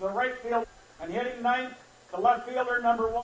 the right field, and hitting ninth, the left fielder, number 1.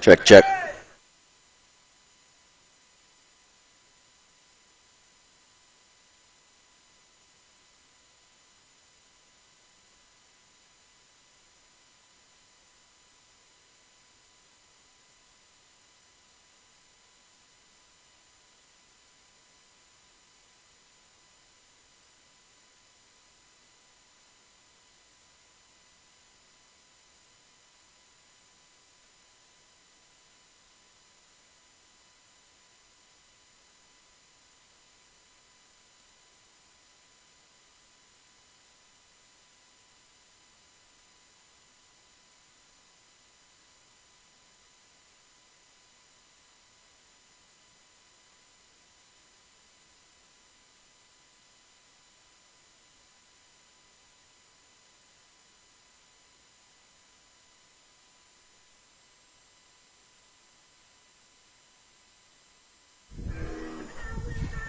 Check, check.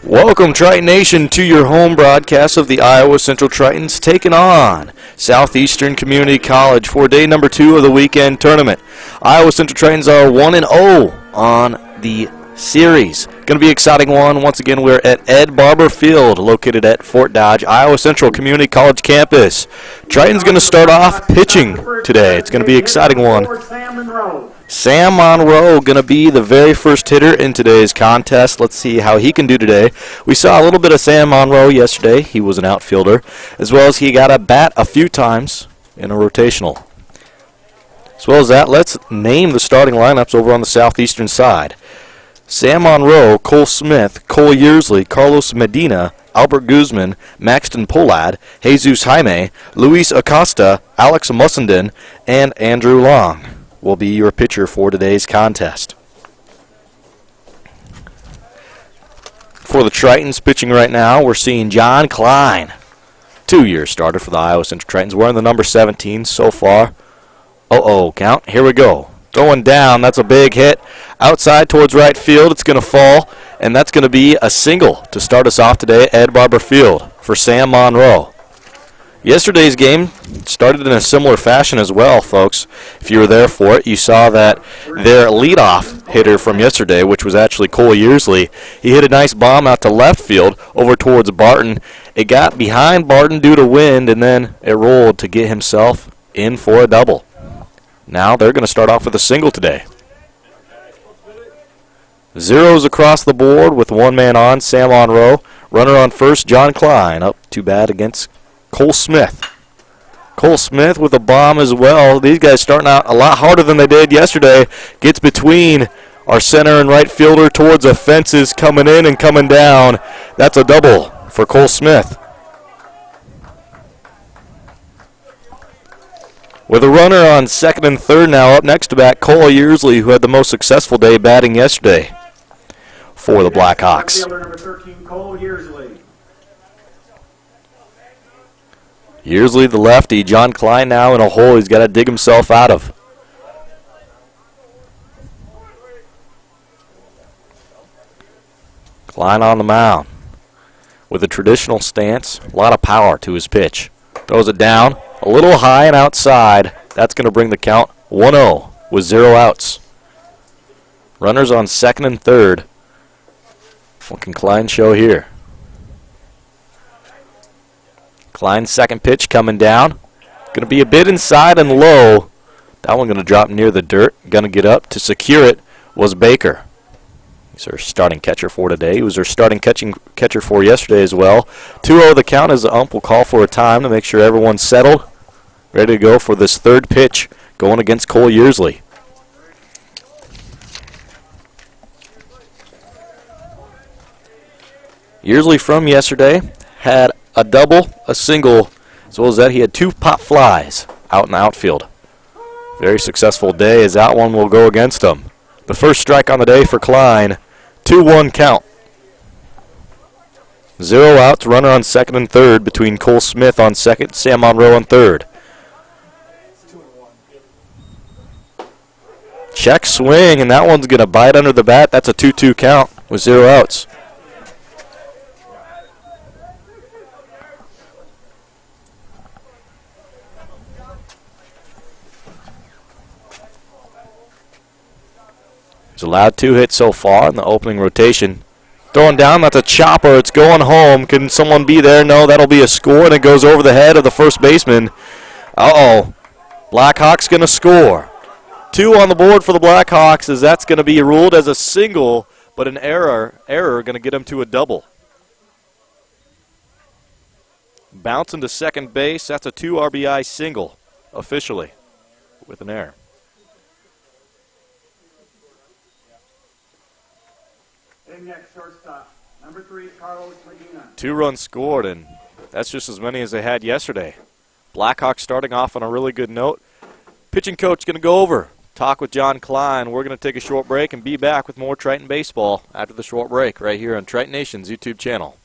Welcome, Triton Nation, to your home broadcast of the Iowa Central Tritons taking on Southeastern Community College for day number 2 of the weekend tournament. Iowa Central Tritons are 1-0 on the series. Going to be an exciting one. Once again, we're at Ed Barber Field, located at Fort Dodge, Iowa Central Community College campus. Triton's going to start off pitching today. It's going to be an exciting one. Sam Monroe going to be the very first hitter in today's contest. Let's see how he can do today. We saw a little bit of Sam Monroe yesterday. He was an outfielder, as well as he got a bat a few times in a rotational. As well as that, let's name the starting lineups over on the Southeastern side. Sam Monroe, Cole Smith, Cole Yearsley, Carlos Medina, Albert Guzman, Maxton Pollad, Jesus Jaime, Luis Acosta, Alex Mussenden, and Andrew Long will be your pitcher for today's contest. For the Tritons pitching right now, we're seeing John Klein, 2-year starter for the Iowa Central Tritons, wearing the number 17 so far. Count. Here we go. Throwing down. That's a big hit. Outside towards right field. It's going to fall, and that's going to be a single to start us off today at Ed Barber Field for Sam Monroe. Yesterday's game started in a similar fashion as well, folks. If you were there for it, you saw that their leadoff hitter from yesterday, which was actually Cole Yearsley, he hit a nice bomb out to left field over towards Barton. It got behind Barton due to wind, and then it rolled to get himself in for a double. Now they're going to start off with a single today. Zeros across the board with one man on, Sam on row. Runner on first, John Klein, up to bat against Cole Smith. Cole Smith with a bomb as well. These guys starting out a lot harder than they did yesterday. Gets between our center and right fielder towards the fences, coming in and coming down. That's a double for Cole Smith. With a runner on second and third now, up next to bat, Cole Yearsley, who had the most successful day batting yesterday for the Blackhawks. Number 13, Cole Yearsley. Yearsley, the lefty. John Klein now in a hole he's got to dig himself out of. Klein on the mound with a traditional stance. A lot of power to his pitch. Throws it down a little high and outside. That's going to bring the count 1-0 with 0 outs. Runners on second and third. What can Klein show here? Klein's second pitch coming down. Going to be a bit inside and low. That one going to drop near the dirt. Going to get up to secure it was Baker. He's our starting catcher for today. He was our starting catcher for yesterday as well. 2-0 the count as the ump will call for a time to make sure everyone's settled. Ready to go for this third pitch going against Cole Yearsley. Yearsley from yesterday had a double, a single, as well as that he had 2 pop flies out in the outfield. Very successful day as that one will go against him. The first strike on the day for Klein, 2-1 count. 0 outs, runner on second and third between Cole Smith on second, Sam Monroe on third. Check swing, and that one's going to bite under the bat. That's a 2-2 count with 0 outs. He's allowed 2 hits so far in the opening rotation. Throwing down, that's a chopper. It's going home. Can someone be there? No, that'll be a score, and it goes over the head of the first baseman. Uh-oh. Blackhawks going to score. 2 on the board for the Blackhawks, as that's going to be ruled as a single, but an error going to get him to a double. Bouncing to second base. That's a 2 RBI single, officially, with an error. Next shortstop, number 3, Carlos Medina. 2 runs scored, and that's just as many as they had yesterday. Blackhawks starting off on a really good note. Pitching coach going to go over, talk with John Klein. We're going to take a short break and be back with more Triton baseball after the short break right here on Triton Nation's YouTube channel.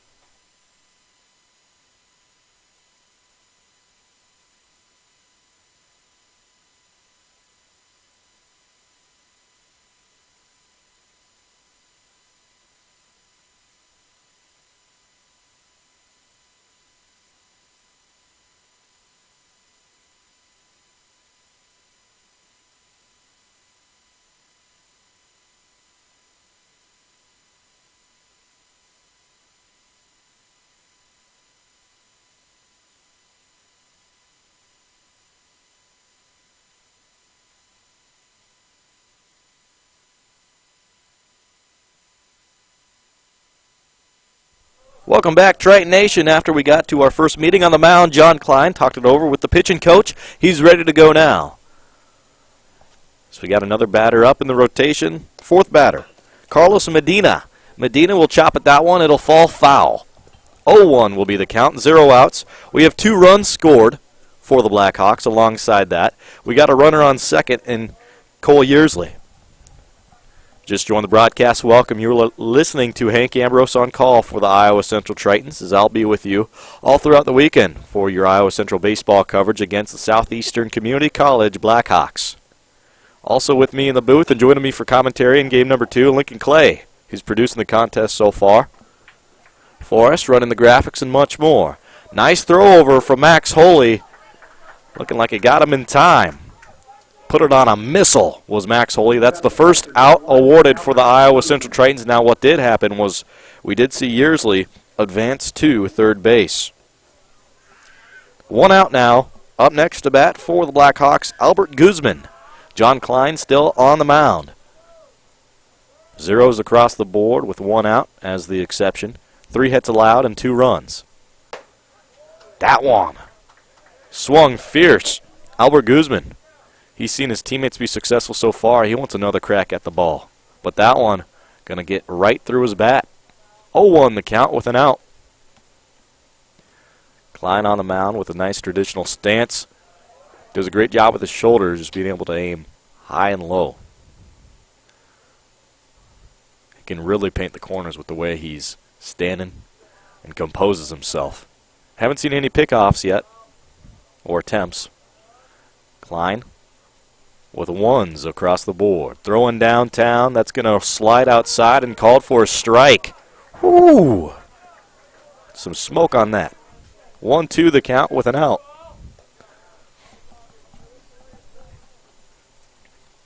Welcome back, Triton Nation. After we got to our first meeting on the mound, John Klein talked it over with the pitching coach. He's ready to go now. So we got another batter up in the rotation. 4th batter, Carlos Medina. Medina will chop at that one. It'll fall foul. 0-1 will be the count, 0 outs. We have 2 runs scored for the Blackhawks alongside that. We got a runner on second in Cole Yearsley. Just joined the broadcast. Welcome. You're listening to Hank Ambrose on call for the Iowa Central Tritons, as I'll be with you all throughout the weekend for your Iowa Central baseball coverage against the Southeastern Community College Blackhawks. Also with me in the booth and joining me for commentary in game number 2, Lincoln Clay, who's producing the contest so far for us, running the graphics and much more. Nice throw over from Max Holy. Looking like it got him in time. Put it on a missile was Max Holy. That's the first out awarded for the Iowa Central Tritons. Now what did happen was we did see Yearsley advance to third base. 1 out now, Up next to bat for the Blackhawks, Albert Guzman. John Klein still on the mound. Zeros across the board with 1 out as the exception. 3 hits allowed and 2 runs. That one swung fierce. Albert Guzman. He's seen his teammates be successful so far. He wants another crack at the ball. But that one going to get right through his bat. 0-1 the count with an out. Klein on the mound with a nice traditional stance. Does a great job with his shoulders, just being able to aim high and low. He can really paint the corners with the way he's standing and composes himself. Haven't seen any pickoffs yet, or attempts. Klein with 1s across the board. Throwing downtown, that's going to slide outside and called for a strike. Whoo! Some smoke on that. 1-2 the count with an out.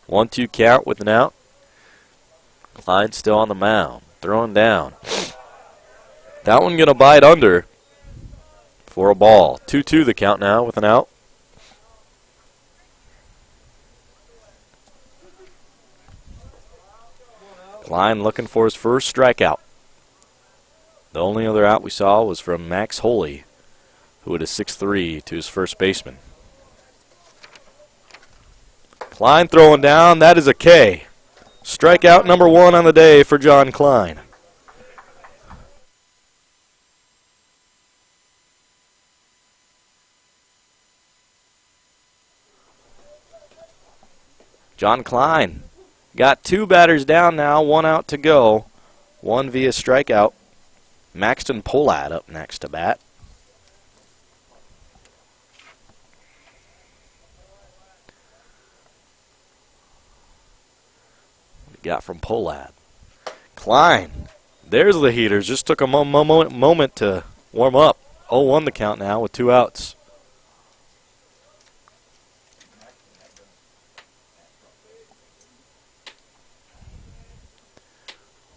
1-2 count with an out. Klein still on the mound. Throwing down. That one going to bite under for a ball. 2-2 the count now with an out. Klein looking for his first strikeout. The only other out we saw was from Max Holy, who hit a 6-3 to his first baseman. Klein throwing down. That is a K. Strikeout number 1 on the day for John Klein. John Klein got 2 batters down now, 1 out to go. 1 via strikeout. Maxton Pohlad up next to bat. What we got from Pohlad? Klein. There's the heaters. Just took a moment to warm up. 0-1 the count now with 2 outs.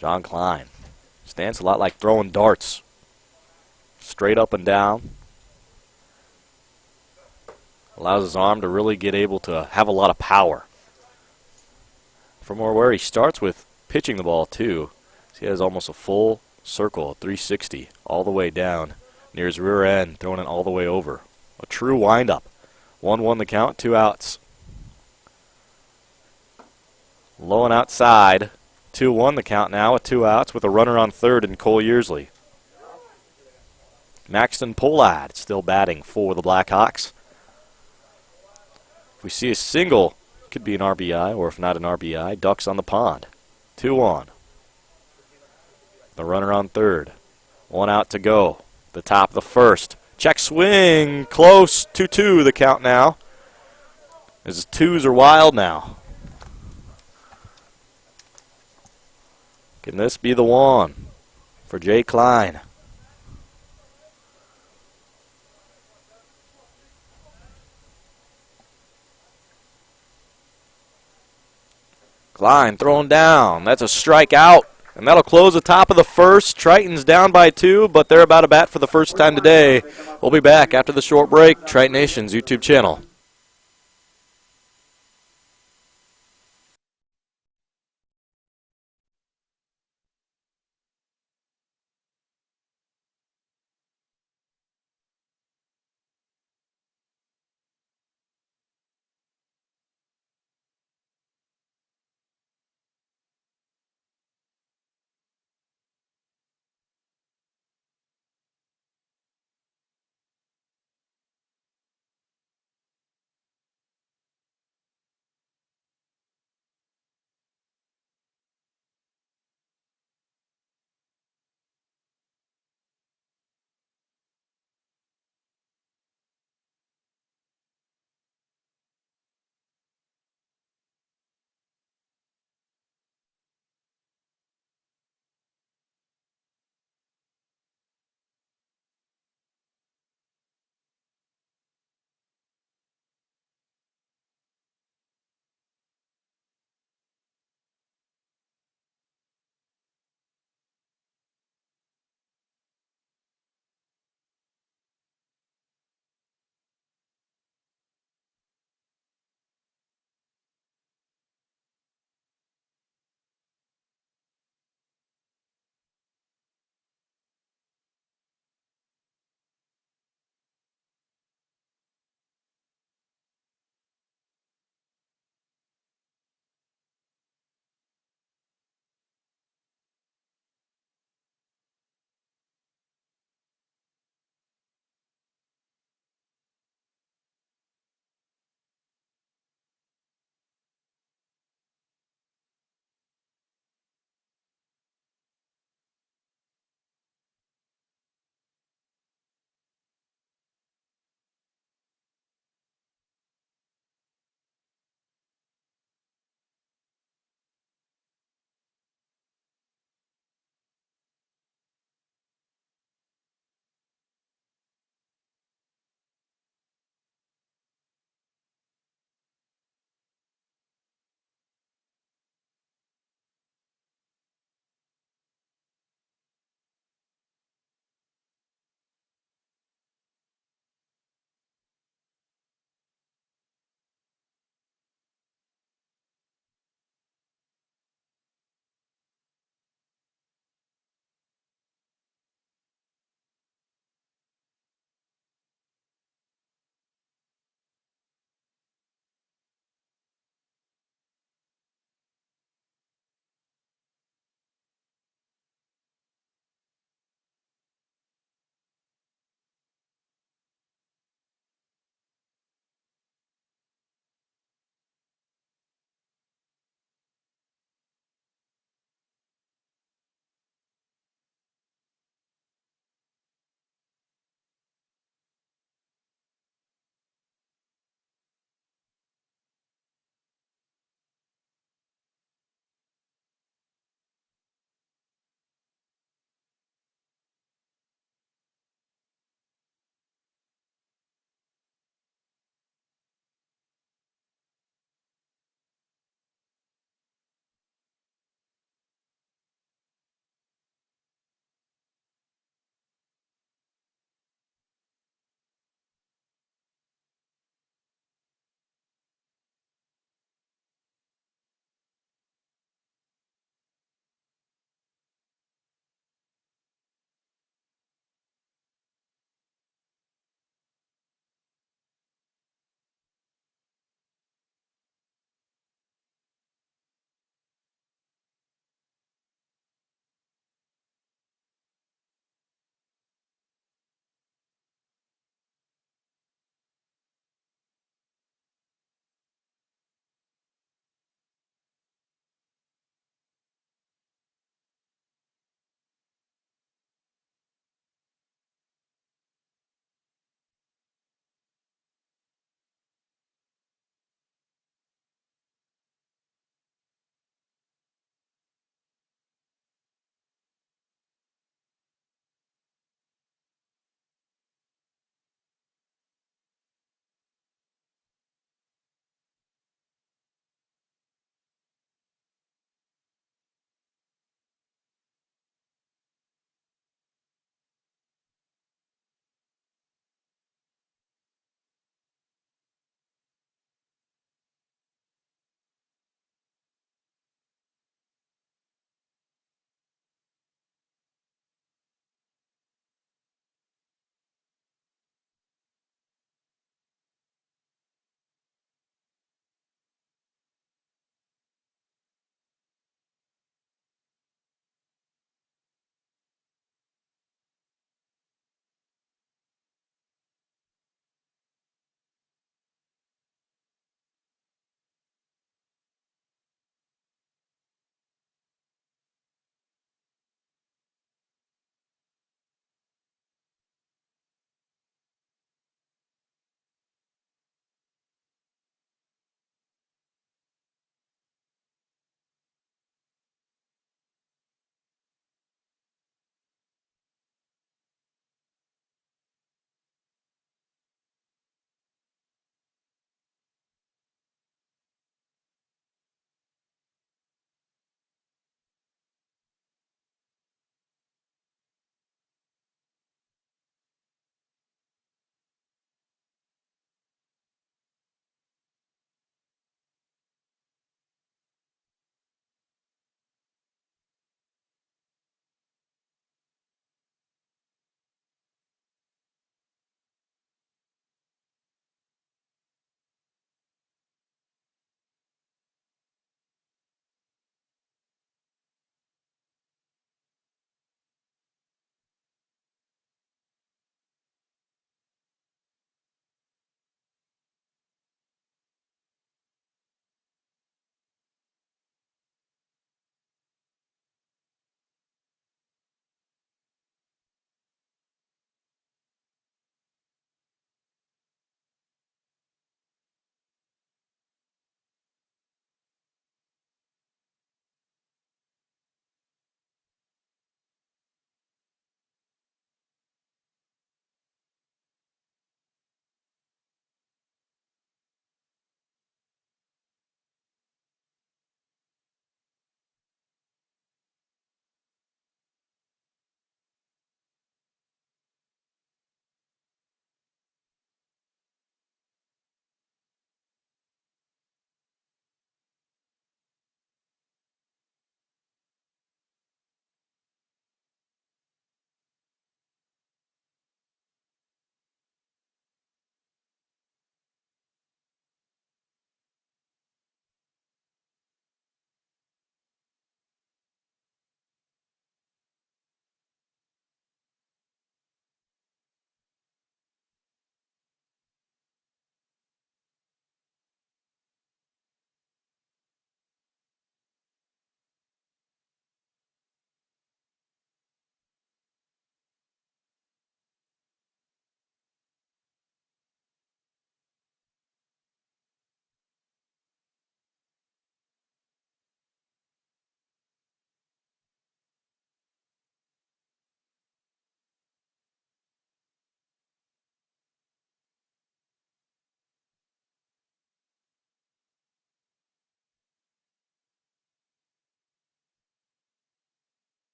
John Klein. Stands a lot like throwing darts. Straight up and down. Allows his arm to really get able to have a lot of power. From where he starts with pitching the ball too, he has almost a full circle, 360, all the way down near his rear end, throwing it all the way over. A true windup. 1-1 the count, 2 outs. Low and outside. 2-1 the count now with 2 outs with a runner on third in Cole Yearsley. Maxton Pohlad still batting for the Blackhawks. If we see a single, could be an RBI, or if not an RBI, ducks on the pond. 2-1. The runner on third. 1 out to go. The top of the first. Check swing. Close. 2-2 the count now. His 2s are wild now. Can this be the one for Jay Klein? Klein throwing down. That's a strikeout. And that'll close the top of the first. Tritons down by 2, but they're about to bat for the first time today. We'll be back after the short break. Triton Nation's YouTube channel.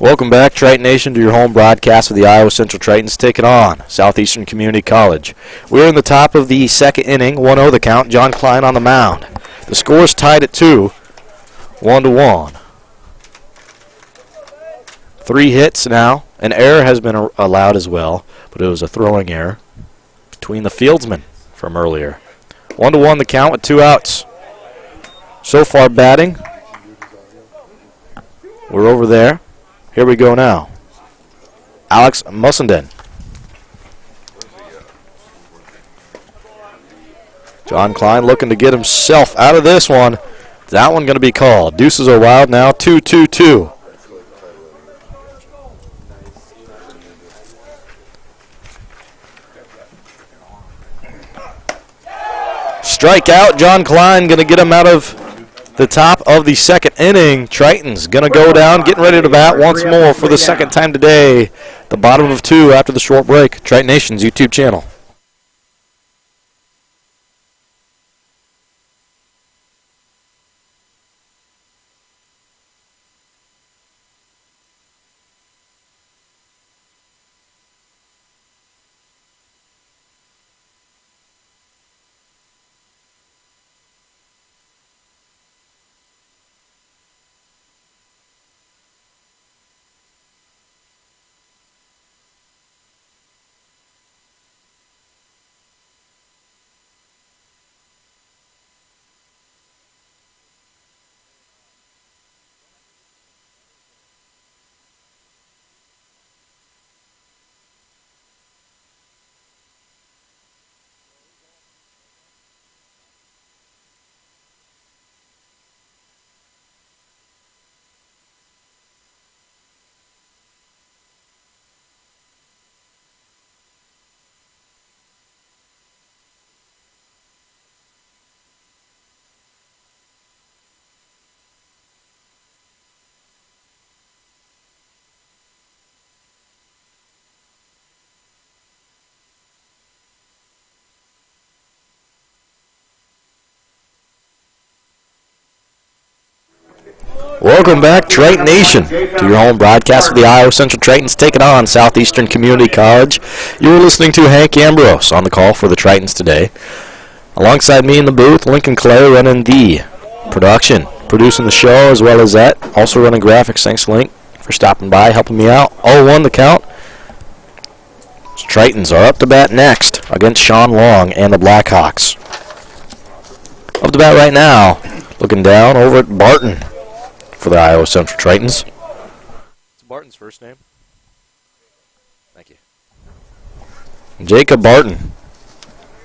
Welcome back, Triton Nation, to your home broadcast of the Iowa Central Tritons taking on Southeastern Community College. We're in the top of the second inning, 1-0 the count. John Klein on the mound. The score is tied at 2, 1-1. 3 hits now. An error has been allowed as well, but it was a throwing error between the fieldsmen from earlier. 1-1 the count with 2 outs. So far batting, we're over there. Here we go now. Alex Mussenden. John Klein looking to get himself out of this one. That one going to be called. Deuces are wild now, 2-2-2. Strikeout. John Klein going to get him out of the top of the second inning. Tritons going to go down, getting ready to bat once more for the second time today. The bottom of 2 after the short break. Triton Nation's YouTube channel. Welcome back, Triton Nation, to your home broadcast of the Iowa Central Tritons taking on Southeastern Community College. You're listening to Hank Ambrose on the call for the Tritons today. Alongside me in the booth, Lincoln Clay running the production, producing the show as well as that. Also running graphics. Thanks, Link, for stopping by, helping me out. 0-1 the count. Tritons are up to bat next against Sean Long and the Blackhawks. Up to bat right now, looking down over at Barton for the Iowa Central Tritons. What's Barton's first name? Thank you. Jacob Barton.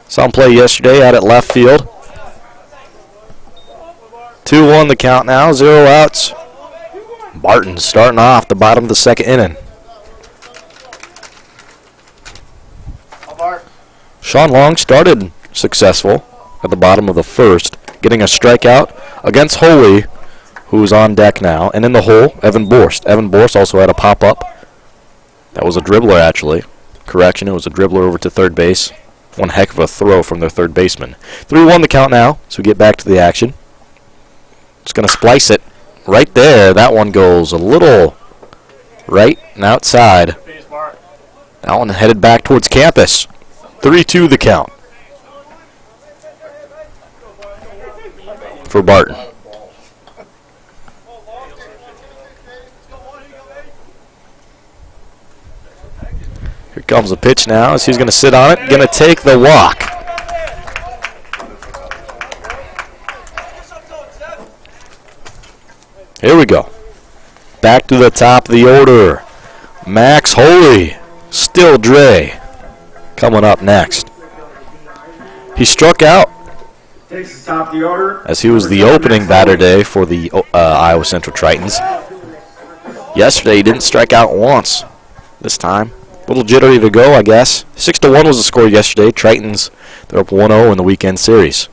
Saw him play yesterday out at left field. 2-1 the count now, 0 outs. Barton starting off the bottom of the second inning. Sean Long started successful at the bottom of the first, getting a strikeout against Holy, who's on deck now. And in the hole, Evan Borst. Evan Borst also had a pop-up. That was a dribbler, actually. Correction, it was a dribbler over to third base. One heck of a throw from their third baseman. 3-1 the count now, so we get back to the action. Just going to splice it right there. That one goes a little right and outside. That one headed back towards campus. 3-2 the count for Barton. Here comes the pitch now as he's going to sit on it. Going to take the walk. Here we go. Back to the top of the order. Max Holy. Still Dre. Coming up next. He struck out Takes the top of the order. as he was the opening batter today for the Iowa Central Tritons. Yesterday he didn't strike out once. This time, a little jittery to go, I guess. 6-1 was the score yesterday. Tritons, they're up 1-0 in the weekend series.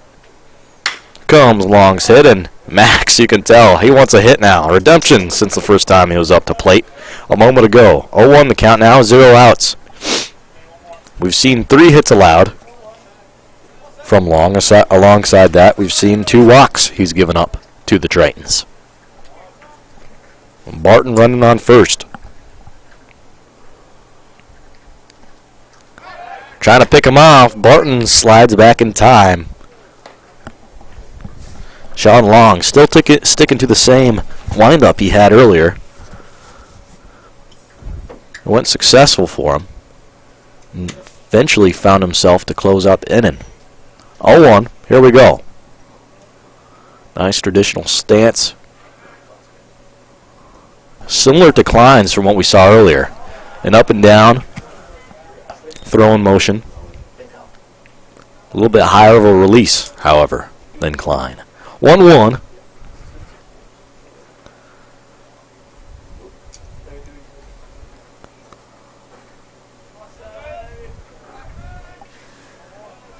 Comes Long's hit, and Max, you can tell, he wants a hit now. Redemption since the first time he was up to plate a moment ago. 0-1 the count now, 0 outs. We've seen 3 hits allowed from Long. Alongside that, we've seen 2 walks he's given up to the Tritons. Barton running on first. Trying to pick him off. Barton slides back in time. Sean Long still sticking to the same windup he had earlier. It went successful for him. And eventually found himself to close out the inning. 0-1. Here we go. Nice traditional stance. Similar declines from what we saw earlier. An up and down. Throw in motion. A little bit higher of a release, however, than Klein. 1-1.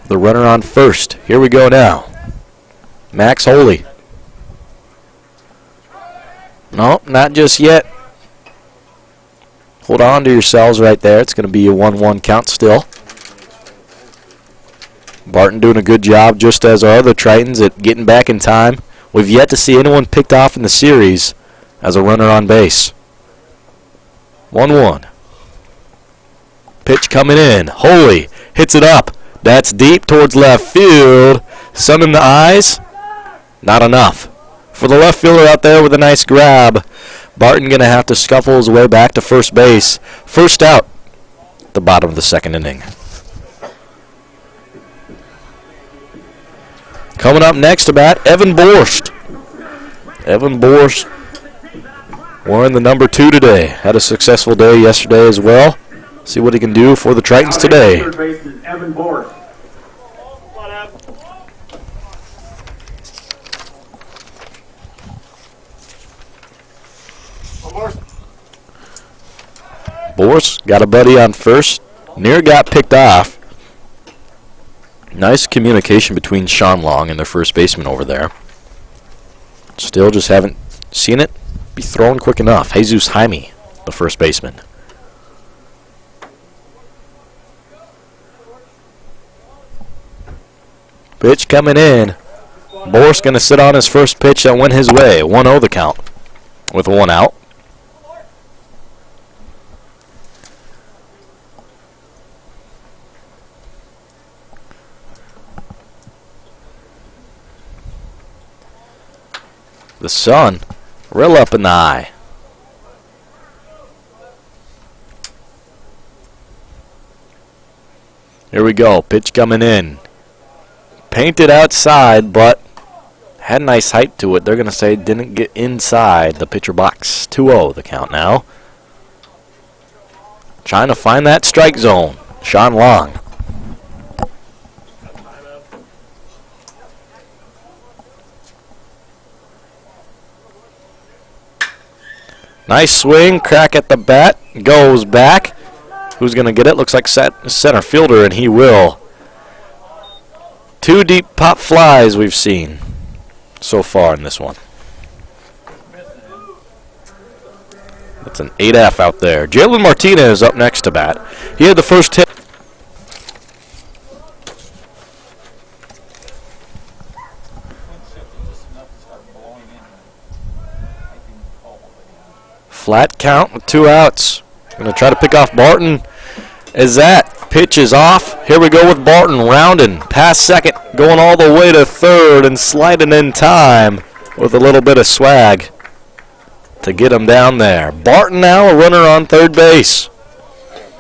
The runner on first. Here we go now. Max Holy. No, not just yet. Hold on to yourselves right there. It's going to be a 1-1 count still. Barton doing a good job, just as our other Tritons, at getting back in time. We've yet to see anyone picked off in the series as a runner on base. 1-1. Pitch coming in. Holy hits it up. That's deep towards left field. Sun in the eyes. Not enough. For the left fielder out there with a nice grab. Barton going to have to scuffle his way back to first base. First out at the bottom of the second inning. Coming up next to bat, Evan Borst. Evan Borst wearing the number 2 today. Had a successful day yesterday as well. See what he can do for the Tritons today. Third baseman Evan Borst. Borst got a buddy on first. Near got picked off. Nice communication between Sean Long and their first baseman over there. Still just haven't seen it be thrown quick enough. Jesus Jaime, the first baseman. Pitch coming in. Borst going to sit on his first pitch that went his way. 1-0 the count with 1 out. The sun real up in the eye. Here we go. Pitch coming in. Painted outside, but had nice height to it. They're going to say didn't get inside the pitcher box. 2-0 the count now. Trying to find that strike zone. Sean Long. Nice swing, crack at the bat, goes back. Who's going to get it? Looks like center fielder, and he will. 2 deep pop flies we've seen so far in this one. That's an 8F out there. Jalen Martinez up next to bat. He had the first hit. Flat count with 2 outs. Going to try to pick off Barton. As that pitch is off. Here we go with Barton rounding past second, going all the way to third and sliding in time with a little bit of swag to get him down there. Barton now a runner on third base.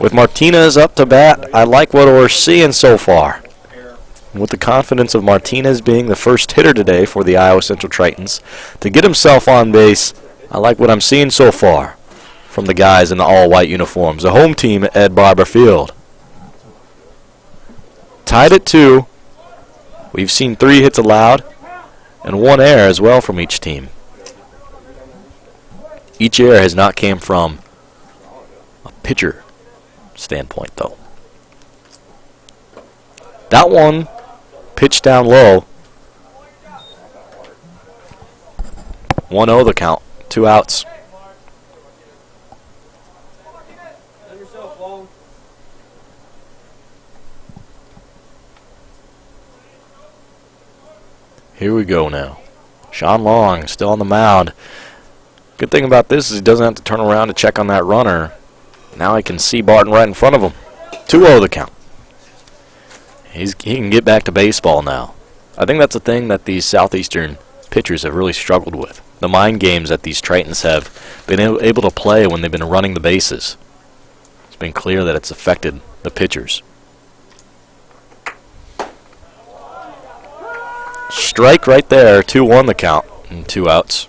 With Martinez up to bat, I like what we're seeing so far. And with the confidence of Martinez being the first hitter today for the Iowa Central Tritons, to get himself on base, I like what I'm seeing so far from the guys in the all-white uniforms. The home team at Ed Barber Field. Tied at 2. We've seen 3 hits allowed and 1 error as well from each team. Each error has not came from a pitcher standpoint, though. That one pitched down low. 1-0 the count. 2 outs. Here we go now. Sean Long still on the mound. Good thing about this is he doesn't have to turn around to check on that runner. Now he can see Barton right in front of him. 2-0 the count. He can get back to baseball now. I think that's a thing that these Southeastern pitchers have really struggled with. The mind games that these Tritons have been able to play when they've been running the bases. It's been clear that it's affected the pitchers. Strike right there, 2-1 the count, and 2 outs.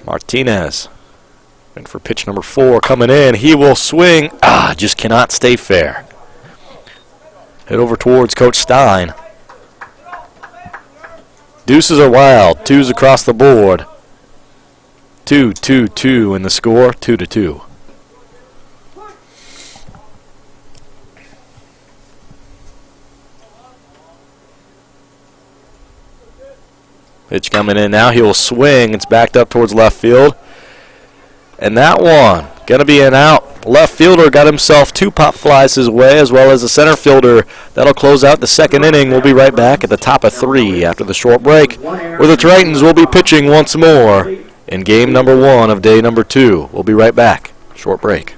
Martinez, and for pitch number 4 coming in, he will swing. Just cannot stay fair. Head over towards Coach Stein. Deuces are wild. 2s across the board. 2-2-2 in the score. 2-2. Pitch coming in now. He will swing. It's backed up towards left field. And that one going to be an out. Left fielder got himself 2 pop flies his way, as well as a center fielder. That'll close out the second inning. We'll be right back at the top of 3 after the short break, where the Tritons will be pitching once more in game number 1 of day number 2. We'll be right back. Short break.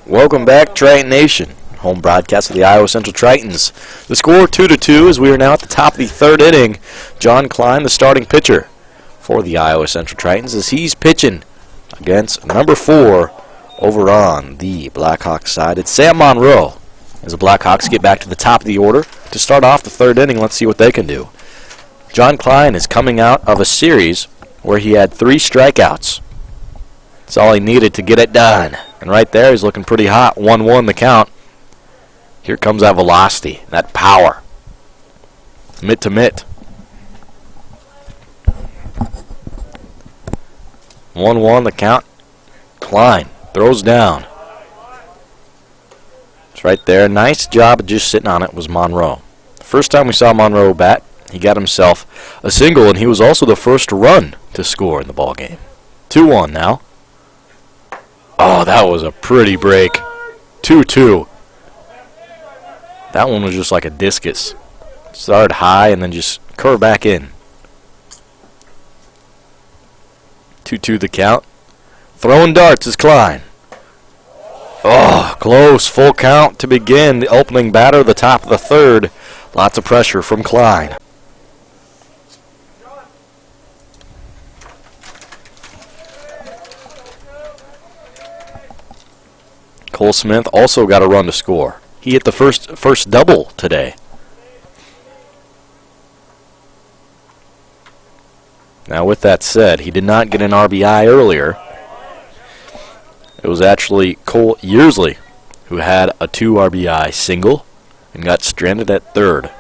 Welcome back, Triton Nation. Home broadcast of the Iowa Central Tritons. The score 2-2 as we are now at the top of the 3rd inning. John Klein, the starting pitcher for the Iowa Central Tritons, as he's pitching against number 4 over on the Blackhawks side. It's Sam Monroe as the Blackhawks get back to the top of the order to start off the 3rd inning. Let's see what they can do. John Klein is coming out of a series where he had 3 strikeouts. That's all he needed to get it done. And right there, he's looking pretty hot. 1-1 the count. Here comes that velocity, that power. Mitt to mitt. 1-1 the count. Klein throws down. It's right there. Nice job of just sitting on it was Monroe. The first time we saw Monroe bat, he got himself a single, and he was also the first run to score in the ball game. 2-1 now. Oh, that was a pretty break. 2-2. That one was just like a discus. Started high and then just curved back in. 2-2 the count. Throwing darts is Klein. Oh, close. Full count to begin. The opening batter, the top of the 3rd. Lots of pressure from Klein. Cole Smith also got a run to score. He hit the first double today. Now, with that said, he did not get an RBI earlier. It was actually Cole Yearsley who had a 2 RBI single and got stranded at 3rd.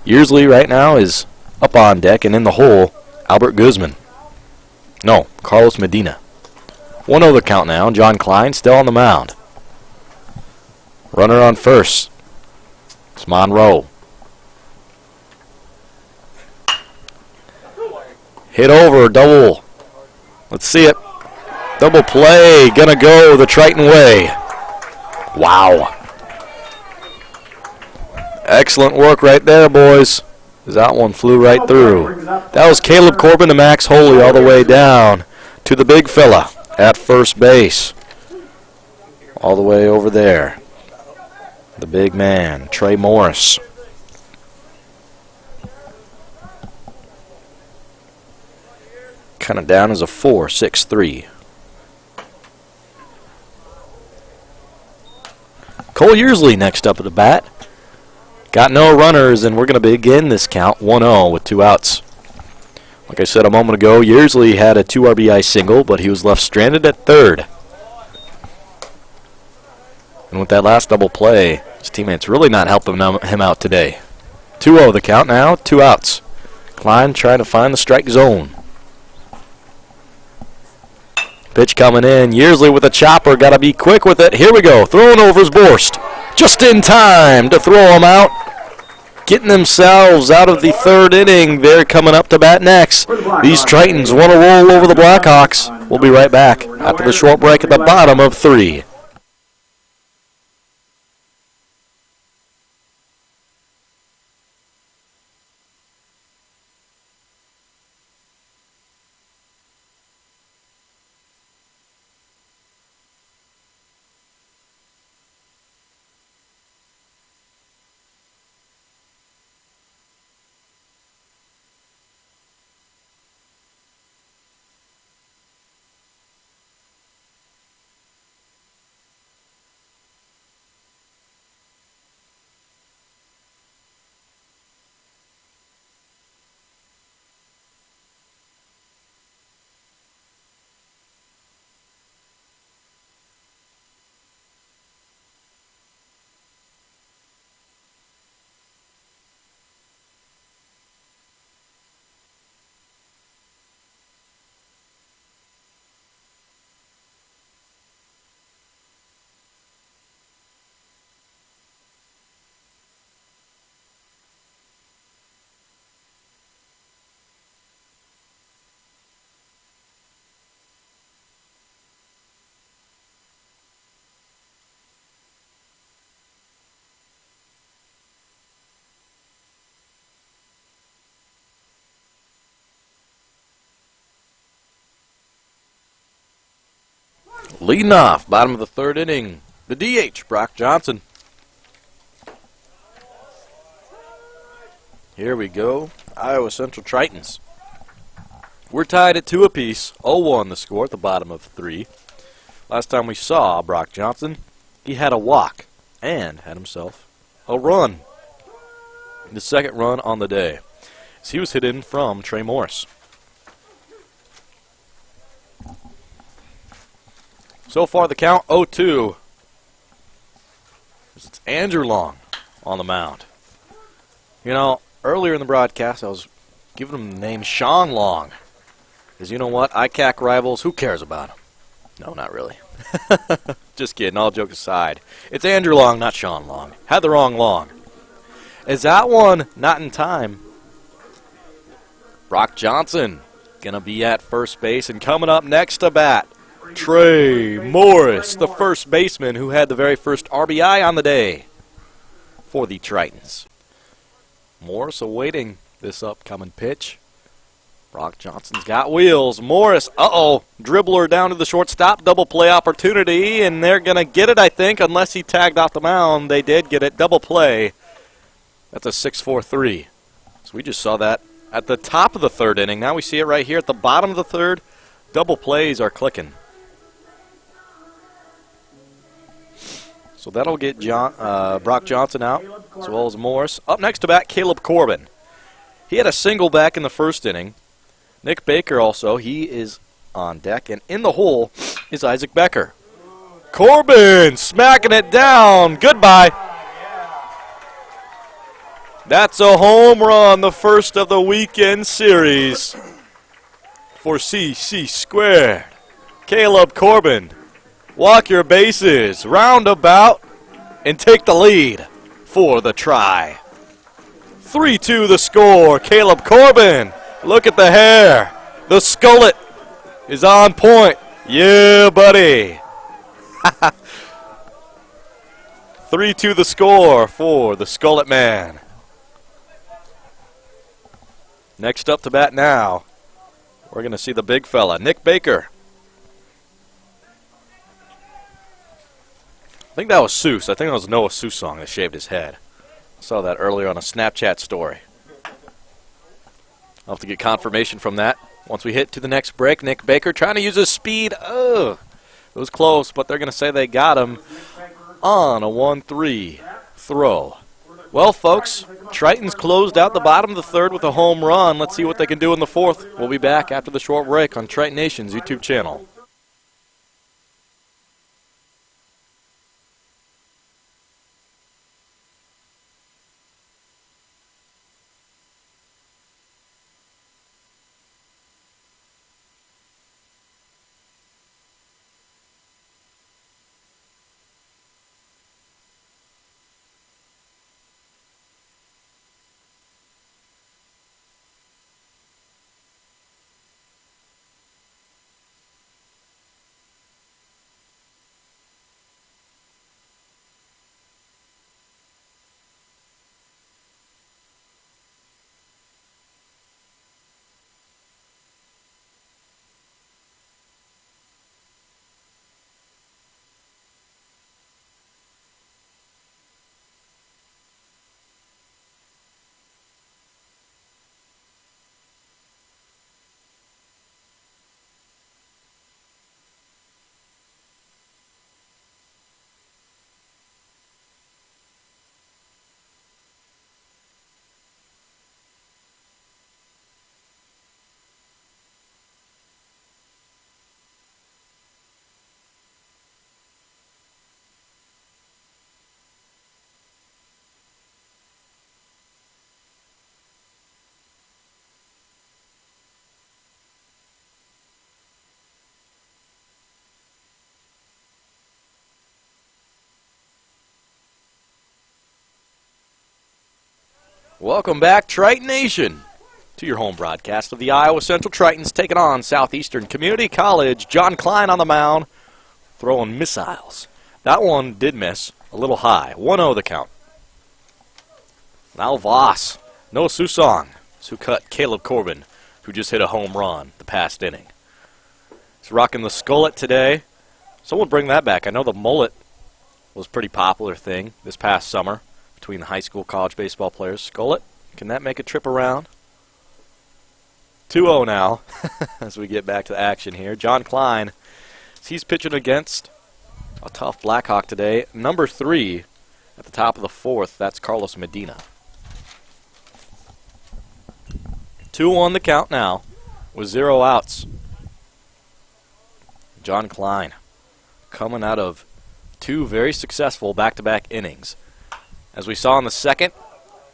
Yearsley right now is up on deck, and in the hole, Albert Guzman. No, Carlos Medina. 1-0 the count now. John Klein still on the mound. Runner on first. It's Monroe. Hit over, double. Let's see it. Double play, gonna go the Triton way. Wow. Excellent work right there, boys. That one flew right through. That was Caleb Corbin to Max Holy all the way down to the big fella at first base. All the way over there. The big man, Trey Morris. Kind of down as a 4.63. Cole Yearsley next up at the bat. Got no runners, and we're going to begin this count 1-0 with 2 outs. Like I said a moment ago, Yearsley had a 2 RBI single, but he was left stranded at third. And with that last double play, his teammates really not helping him out today. 2-0 the count now, 2 outs. Klein trying to find the strike zone. Pitch coming in. Yearsley with a chopper. Got to be quick with it. Here we go. Throwing over is Borst. Just in time to throw him out. Getting themselves out of the third inning. They're coming up to bat next. These Tritons want to roll over the Blackhawks. We'll be right back after the short break at the bottom of 3. Leading off, bottom of the third inning, the DH, Brock Johnson. Here we go, Iowa Central Tritons. We're tied at 2 apiece, 0-1 the score at the bottom of 3. Last time we saw Brock Johnson, he had a walk and had himself a run. The second run on the day, as he was hit in from Trey Morris. So far the count 0-2. It's Andrew Long on the mound. You know, earlier in the broadcast I was giving him the name Sean Long. Because you know what? ICAC rivals, who cares about him? No, not really. Just kidding, all jokes aside. It's Andrew Long, not Sean Long. Had the wrong Long. Is that one not in time? Brock Johnson going to be at first base, and coming up next to bat, Trey Morris, the first baseman who had the very first RBI on the day for the Tritons. Morris awaiting this upcoming pitch. Brock Johnson's got wheels. Morris, dribbler down to the shortstop, double play opportunity, and they're going to get it, I think, unless he tagged off the mound. They did get it, double play. That's a 6-4-3. So we just saw that at the top of the third inning. Now we see it right here at the bottom of the third. Double plays are clicking. So that'll get Brock Johnson out, as well as Morris. Up next to bat, Caleb Corbin. He had a single back in the first inning. Nick Baker also, he is on deck. And in the hole is Isaac Becker. Corbin smacking it down. Goodbye. That's a home run, the first of the weekend series for CC Squared. Caleb Corbin. Walk your bases, roundabout, and take the lead for the try. 3-2 the score. Caleb Corbin, look at the hair. The skullet is on point. Yeah, buddy. 3-2 the score for the Skullet Man. Next up to bat now, we're going to see the big fella, Nick Baker. I think that was Seuss. I think that was Noah Seuss song that shaved his head. I saw that earlier on a Snapchat story. I'll have to get confirmation from that. Once we hit to the next break, Nick Baker trying to use his speed. Ugh. It was close, but they're going to say they got him on a 1-3 throw. Well, folks, Tritons closed out the bottom of the third with a home run. Let's see what they can do in the fourth. We'll be back after the short break on Triton Nation's YouTube channel. Welcome back, Triton Nation, to your home broadcast of the Iowa Central Tritons taking on Southeastern Community College. John Klein on the mound, throwing missiles. That one did miss, a little high. 1-0 the count. Now Voss, Noah Susong, who cut Caleb Corbin, who just hit a home run the past inning. He's rocking the skullet today. Someone bring that back. I know the mullet was a pretty popular thing this past summer between the high school college baseball players. Skullet, can that make a trip around? 2-0 now as we get back to the action here. John Klein, he's pitching against a tough Blackhawk today. Number 3 at the top of the fourth, that's Carlos Medina. 2-1 the count now with 0 outs. John Klein coming out of 2 very successful back-to-back innings. As we saw in the second,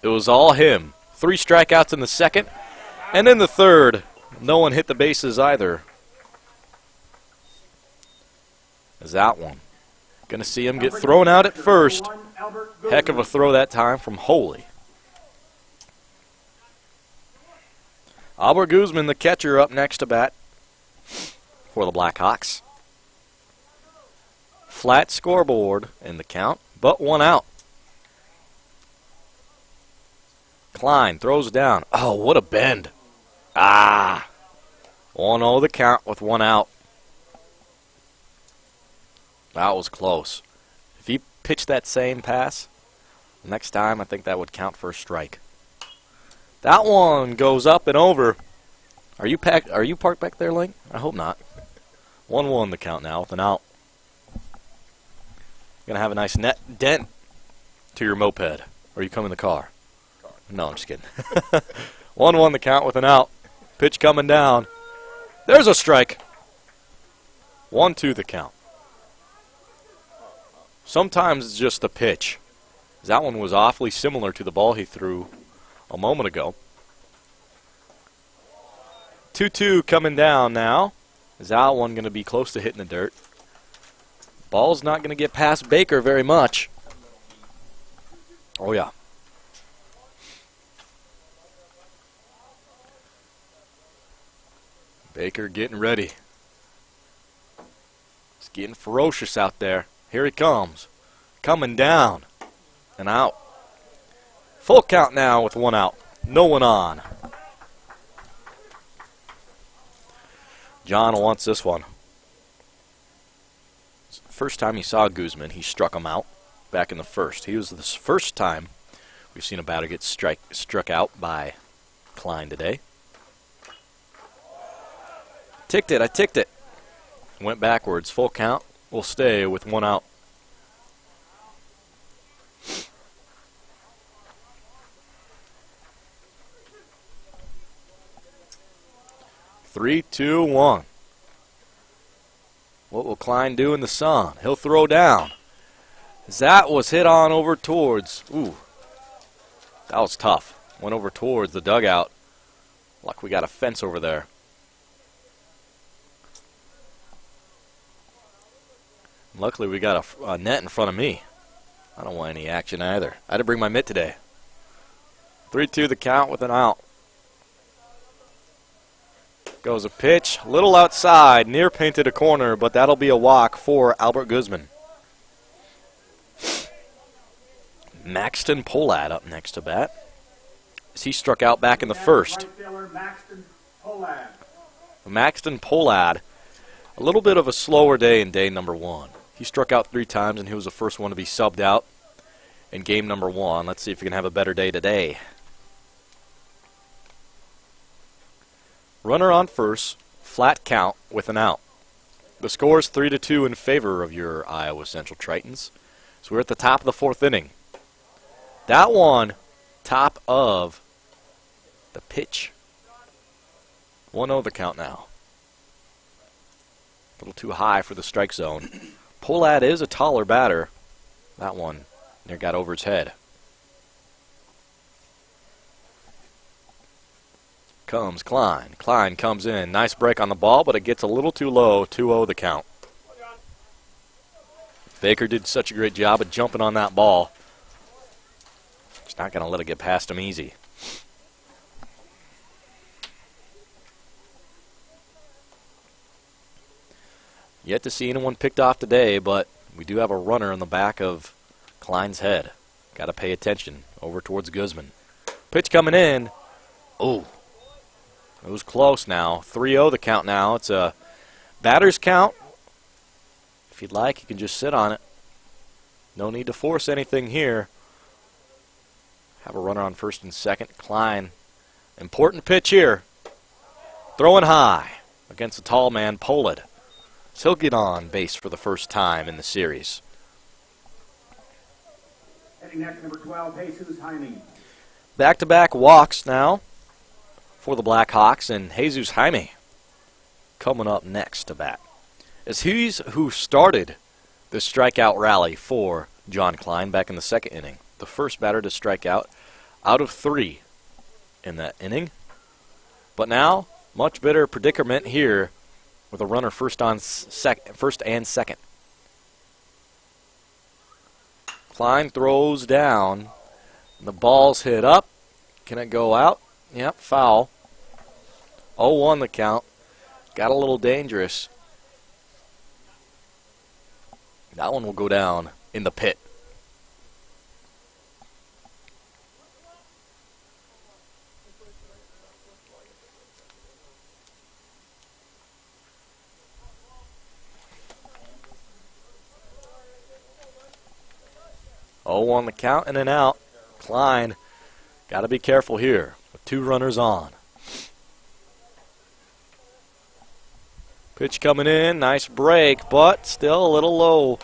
it was all him. 3 strikeouts in the second, and in the third, no one hit the bases either. As that one, going to see him get thrown out at first. Heck of a throw that time from Holy. Albert Guzman, the catcher, up next to bat for the Blackhawks. Flat scoreboard in the count, but 1 out. Klein throws down. Oh, what a bend. 1-0 the count with 1 out. That was close. If he pitched that same pass next time, I think that would count for a strike. That one goes up and over. Are you parked back there, Link? I hope not. 1-1 the count now with an out. Going to have a nice net dent to your moped. Or you come in the car. No, I'm just kidding. 1-1 the count with an out. Pitch coming down. There's a strike. 1-2 the count. Sometimes it's just the pitch. That one was awfully similar to the ball he threw a moment ago. 2-2 coming down now. Is that one going to be close to hitting the dirt? Ball's not going to get past Baker very much. Oh, yeah. Baker getting ready. It's getting ferocious out there. Here he comes. Coming down. And out. Full count now with 1 out. No one on. John wants this one. It's the first time he saw Guzman, he struck him out back in the first. He was the first time we've seen a batter get struck out by Klein today. Ticked it. I ticked it. Went backwards. Full count. Will stay with 1 out. Three, two, one. What will Klein do in the sun? He'll throw down. That was hit on over towards. Ooh. That was tough. Went over towards the dugout. Like we got a fence over there. Luckily, we got a net in front of me. I don't want any action either. I had to bring my mitt today. 3-2 the count with an out. Goes a pitch, a little outside, near painted a corner, but that'll be a walk for Albert Guzman. Maxton Polad up next to bat. As he struck out back in the first. Maxton Polad, a little bit of a slower day in day number 1. He struck out 3 times, and he was the first one to be subbed out in game number 1. Let's see if he can have a better day today. Runner on first, flat count with an out. The score is 3-2 in favor of your Iowa Central Tritons. So we're at the top of the 4th inning. That one, top of the pitch. 1-0 the count now. A little too high for the strike zone. Polad is a taller batter. That one near got over his head. Comes Klein. Klein comes in. Nice break on the ball, but it gets a little too low. 2-0 the count. Baker did such a great job of jumping on that ball. He's not going to let it get past him easy. Yet to see anyone picked off today, but we do have a runner in the back of Klein's head. Got to pay attention. Over towards Guzman. Pitch coming in. Oh. It was close now. 3-0 the count now. It's a batter's count. If you'd like, you can just sit on it. No need to force anything here. Have a runner on first and second. Klein. Important pitch here. Throwing high against the tall man, Polad. So he'll get on base for the first time in the series. Heading next, number 12, Jesus Jaime. Back-to-back walks now for the Blackhawks, and Jesus Jaime coming up next to bat. As he's who started the strikeout rally for John Klein back in the 2nd inning. The first batter to strike out of 3 in that inning. But now, much better predicament here with a runner first and second. Klein throws down. The ball's hit up. Can it go out? Yep, foul. 0-1 the count. Got a little dangerous. That one will go down in the pit. On the count and an out. Klein got to be careful here with 2 runners on. Pitch coming in, nice break, but still a little low.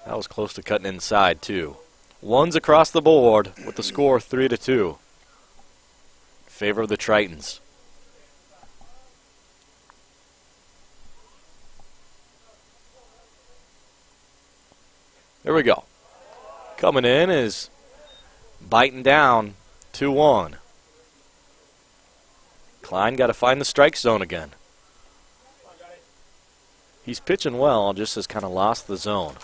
That was close to cutting inside too. Ones across the board with the score 3-2. Favor of the Tritons. There we go. Coming in is biting down 2-1. Klein got to find the strike zone again. He's pitching well, just has kind of lost the zone.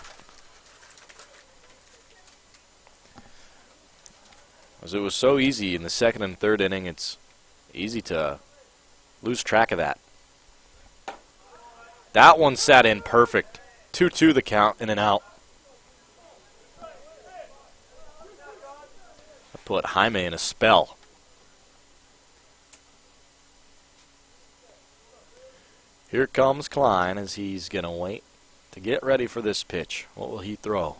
As it was so easy in the 2nd and 3rd inning, it's easy to lose track of that. That one sat in perfect. 2-2 the count, in and out. Put Jaime in a spell. Here comes Klein as he's going to wait to get ready for this pitch. What will he throw?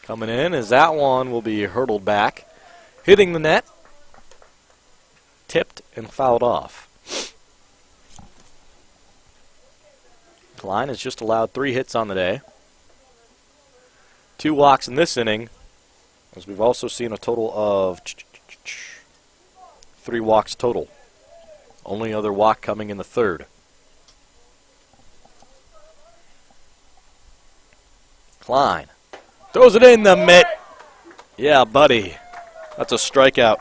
Coming in as that one will be hurdled back. Hitting the net. Tipped and fouled off. Klein has just allowed 3 hits on the day. 2 walks in this inning, as we've also seen a total of 3 walks total. Only other walk coming in the 3rd. Klein throws it in the mitt. Yeah, buddy. That's a strikeout.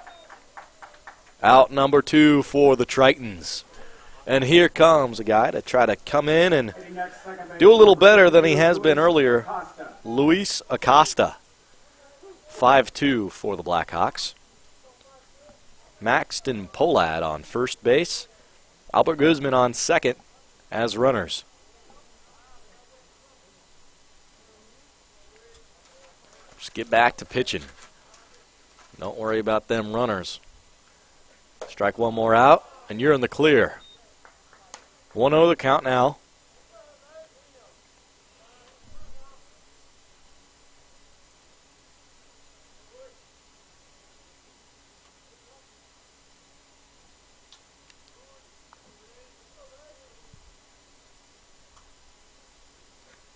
Out number 2 for the Tritons. And here comes a guy to try to come in and do a little better than he has been earlier. Luis Acosta. 5-2 for the Blackhawks. Maxton Polad on first base. Albert Guzman on second as runners. Just get back to pitching. Don't worry about them runners. Strike one more out, and you're in the clear. 1-0 the count now.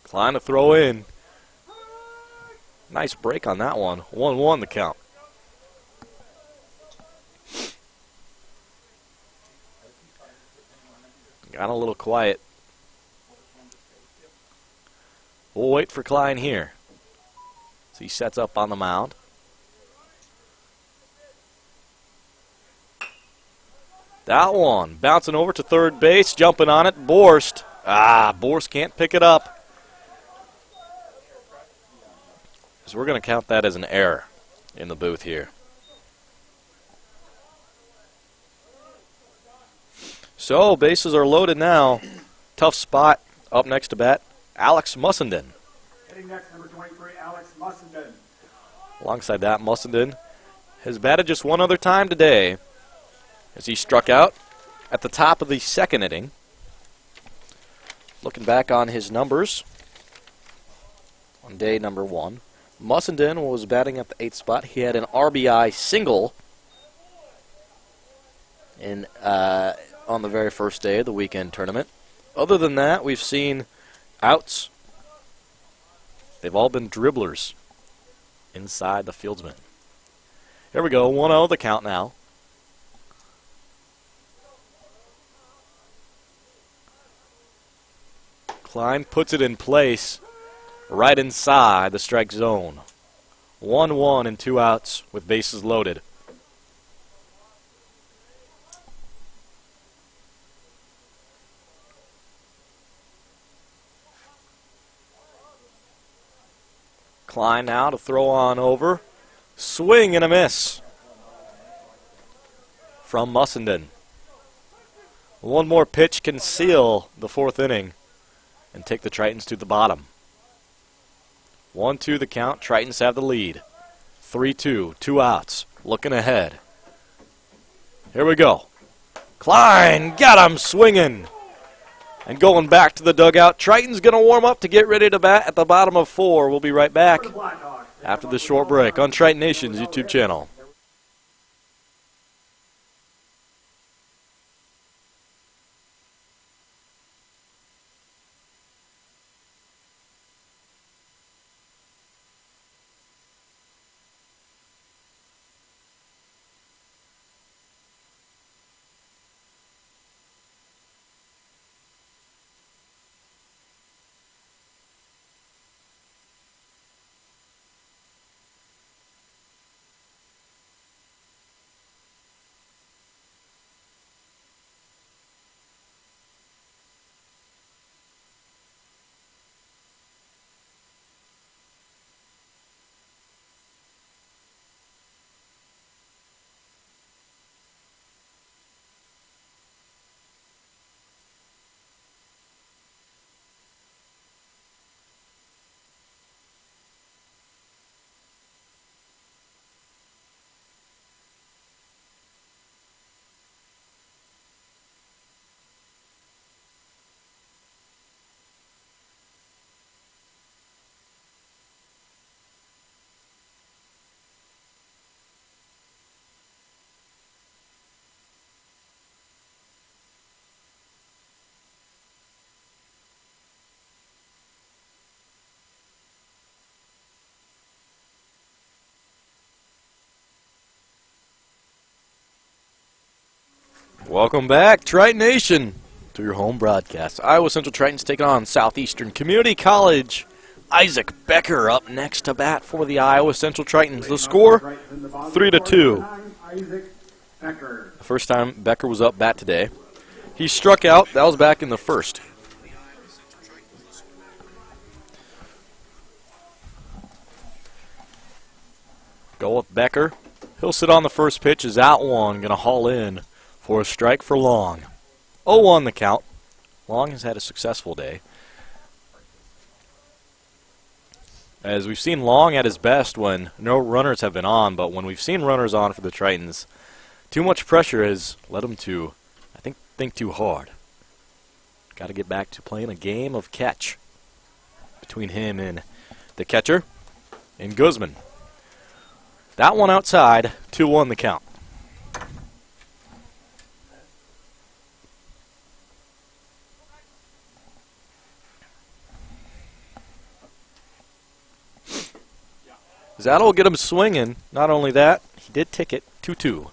Klein to throw in. Nice break on that one. 1-1 the count. Got a little quiet. We'll wait for Klein here. So he sets up on the mound. That one bouncing over to third base, jumping on it. Borst. Borst can't pick it up. So we're going to count that as an error in the booth here. So bases are loaded now. Tough spot up next to bat. Alex Mussenden. Hitting next, number 23, Alex Mussenden. Alongside that, Mussenden has batted just one other time today as he struck out at the top of the 2nd inning. Looking back on his numbers on day number 1. Mussenden was batting at the 8th spot. He had an RBI single in on the very first day of the weekend tournament. Other than that, we've seen outs. They've all been dribblers inside the fieldsman. Here we go, 1-0 the count now. Klein puts it in place right inside the strike zone. 1-1 and 2 outs with bases loaded. Klein now to throw on over. Swing and a miss from Mussenden. One more pitch can seal the 4th inning and take the Tritons to the bottom. 1-2 the count. Tritons have the lead. 3-2, 2 outs. Looking ahead. Here we go. Klein got him swinging. And going back to the dugout. Tritons going to warm up to get ready to bat at the bottom of 4. We'll be right back after this short break on Triton Nation's YouTube channel. Welcome back, Triton Nation, to your home broadcast. Iowa Central Tritons taking on Southeastern Community College. Isaac Becker up next to bat for the Iowa Central Tritons. The score, 3-2. The first time Becker was up bat today. He struck out. That was back in the first. Go with Becker. He'll sit on the first pitch. Is out one. Going to haul in for a strike for Long. 0-1 the count. Long has had a successful day. As we've seen Long at his best when no runners have been on, but when we've seen runners on for the Tritons, too much pressure has led him to, I think too hard. Got to get back to playing a game of catch between him and the catcher and Guzman. That one outside, 2-1 the count. That'll get him swinging. Not only that, he did ticket 2-2.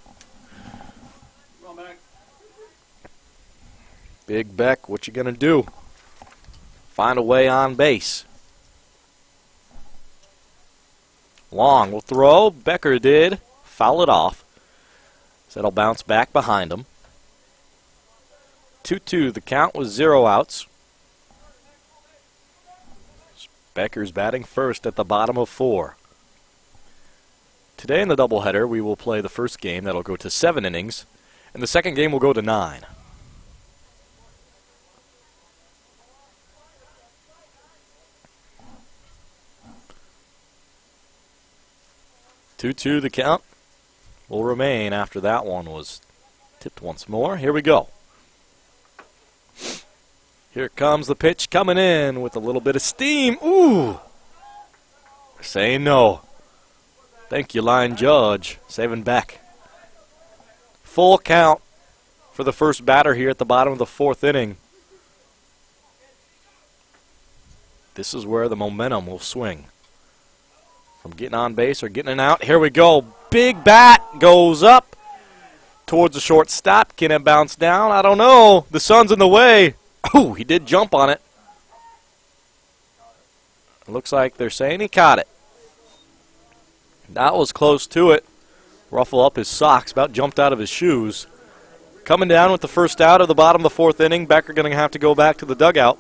Big Beck, what you gonna do? Find a way on base. Long will throw. Becker did. Foul it off. So that'll bounce back behind him. 2-2. The count was 0 outs. Becker's batting first at the bottom of 4. Today in the doubleheader, we will play the first game. That'll go to 7 innings. And the second game will go to 9. Two the count will remain after that one was tipped once more. Here we go. Here comes the pitch coming in with a little bit of steam. Ooh! Saying no. Thank you, line judge. Saving back. Full count for the first batter here at the bottom of the 4th inning. This is where the momentum will swing. From getting on base or getting it out. Here we go. Big bat goes up towards the shortstop. Can it bounce down? I don't know. The sun's in the way. Oh, he did jump on it. It looks like they're saying he caught it. That was close to it. Ruffle up his socks. About jumped out of his shoes. Coming down with the first out of the bottom of the 4th inning. Becker going to have to go back to the dugout.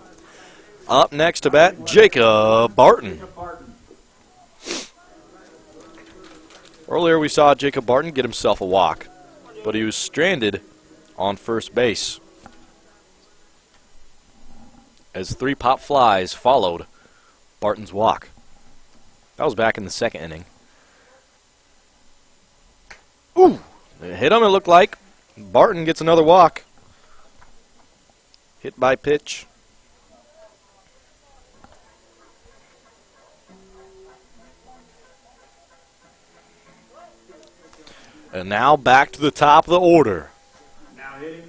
Up next to bat, Jacob Barton. Earlier we saw Jacob Barton get himself a walk, but he was stranded on first base as 3 pop flies followed Barton's walk. That was back in the 2nd inning. Ooh! It hit him, it looked like. Barton gets another walk. Hit by pitch. And now back to the top of the order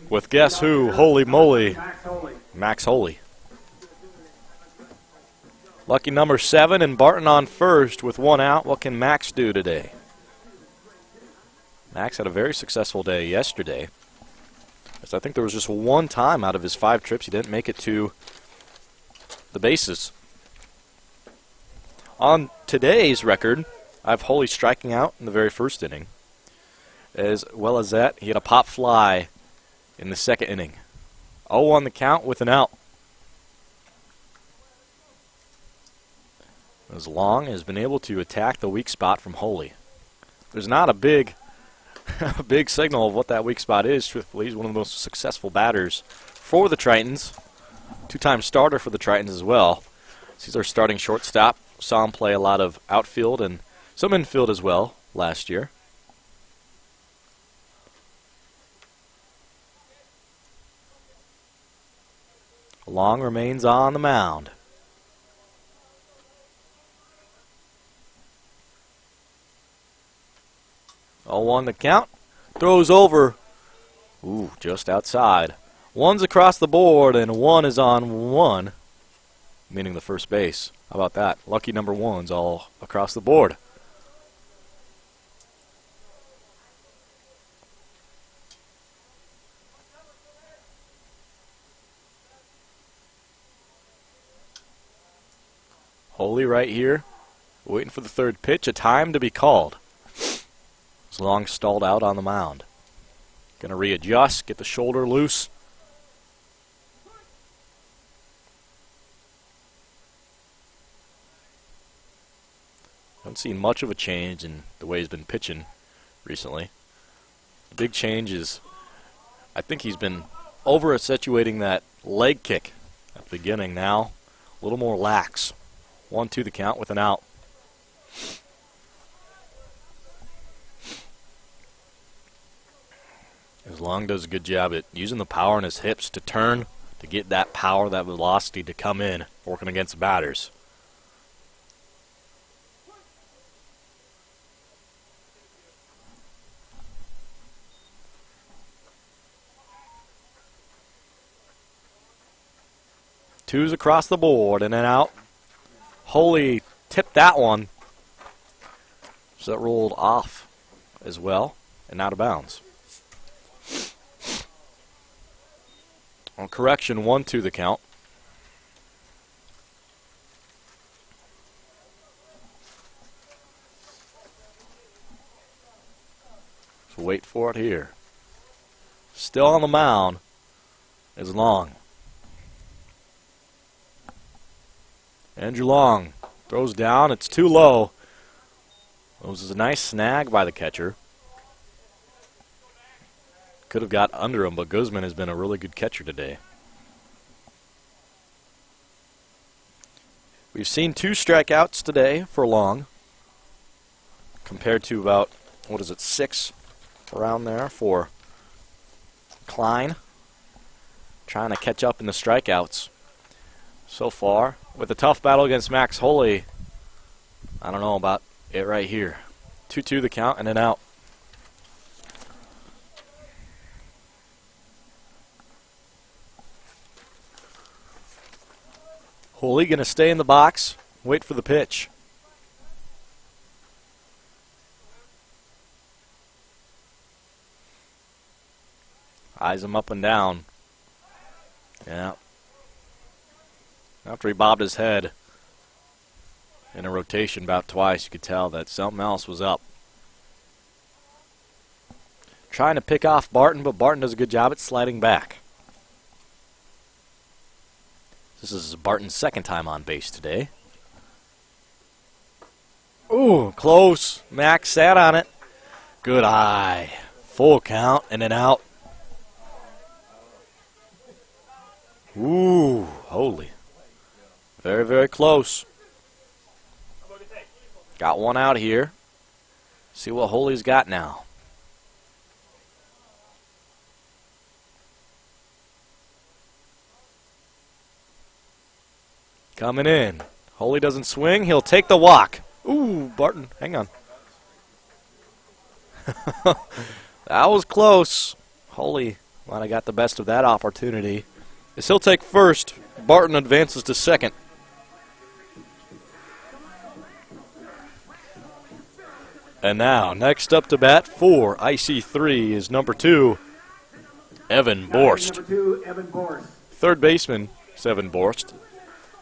with guess who? Holy moly, Max Holy. Lucky number 7 and Barton on first with 1 out. What can Max do today? Max had a very successful day yesterday. I think there was just 1 time out of his 5 trips he didn't make it to the bases. On today's record, I have Holy striking out in the very first inning. As well as that, he had a pop fly in the 2nd inning. 0-1 the count with an out. As Long has been able to attack the weak spot from Holy. There's not a big signal of what that weak spot is, truthfully. He's one of the most successful batters for the Tritons. 2-time starter for the Tritons as well. He's our starting shortstop. Saw him play a lot of outfield and some infield as well last year. Long remains on the mound. 0-1 the count. Throws over. Ooh, just outside. 1's across the board, and 1 is on 1, meaning the first base. How about that? Lucky number 1's all across the board. Holy right here, waiting for the third pitch, a time to be called. It's long stalled out on the mound. Going to readjust, get the shoulder loose. Haven't seen much of a change in the way he's been pitching recently. The big change is, I think he's been over-accentuating that leg kick at the beginning now. A little more lax. 1-2 the count with an out. As Long does a good job at using the power in his hips to turn, to get that power, that velocity to come in, working against batters. Twos across the board and then out. Holy tipped that one. So that rolled off as well and out of bounds. On correction, 1-2 the count. So wait for it here. Still on the mound is Long. Andrew Long throws down. It's too low. It was a nice snag by the catcher. Could have got under him, but Guzman has been a really good catcher today. We've seen 2 strikeouts today for Long, compared to about, 6 around there for Klein. Trying to catch up in the strikeouts so far. With a tough battle against Max Holy, I don't know about it right here. 2-2 the count and an out. Holy going to stay in the box, wait for the pitch. Eyes him up and down. Yeah. After he bobbed his head in a rotation about twice, you could tell that something else was up. Trying to pick off Barton, but Barton does a good job at sliding back. This is Barton's second time on base today. Ooh, close. Max sat on it. Good eye. Full count and an out. Ooh, holy. Very, very close. Got one out here. See what Holy's got now. Coming in. Holy doesn't swing. He'll take the walk. Ooh, Barton, hang on. That was close. Holy might have got the best of that opportunity. As he'll take first, Barton advances to second. And now, next up to bat for IC3 is number 2, Evan Borst. Number 2, Evan Borst. Third baseman, Evan Borst.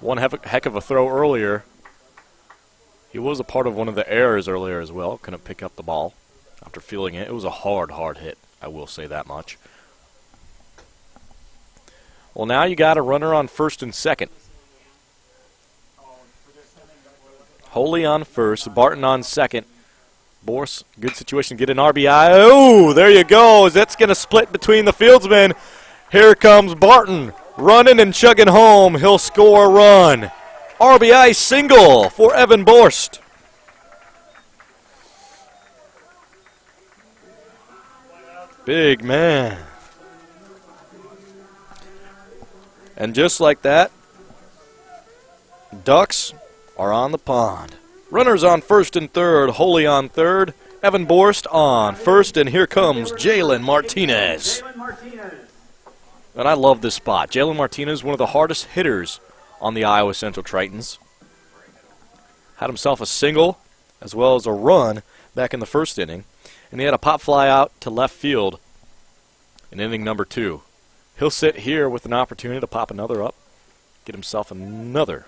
One heck of a throw earlier. He was a part of one of the errors earlier as well. Couldn't pick up the ball after feeling it. It was a hard hit, I will say that much. Well, now you got a runner on first and second. Holy on first, Barton on second. Borst, good situation, get an RBI. Oh, there you go. That's going to split between the fieldsmen. Here comes Barton, running and chugging home. He'll score a run. RBI single for Evan Borst. Big man. And just like that, Ducks are on the pond. Runners on first and third, Holy on third, Evan Borst on first, and here comes Jalen Martinez. And I love this spot. Jalen Martinez, one of the hardest hitters on the Iowa Central Tritons. Had himself a single as well as a run back in the first inning, and he had a pop fly out to left field in inning number 2. He'll sit here with an opportunity to pop another up, get himself another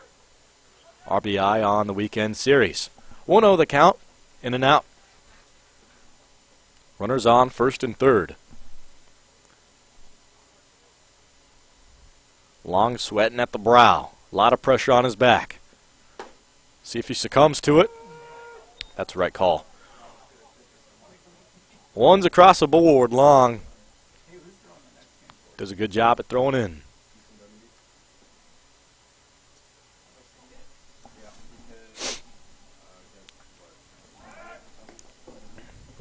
RBI on the weekend series. 1-0 the count, in and out. Runners on first and third. Long sweating at the brow. A lot of pressure on his back. See if he succumbs to it. That's the right call. One's across the board. Long does a good job at throwing in.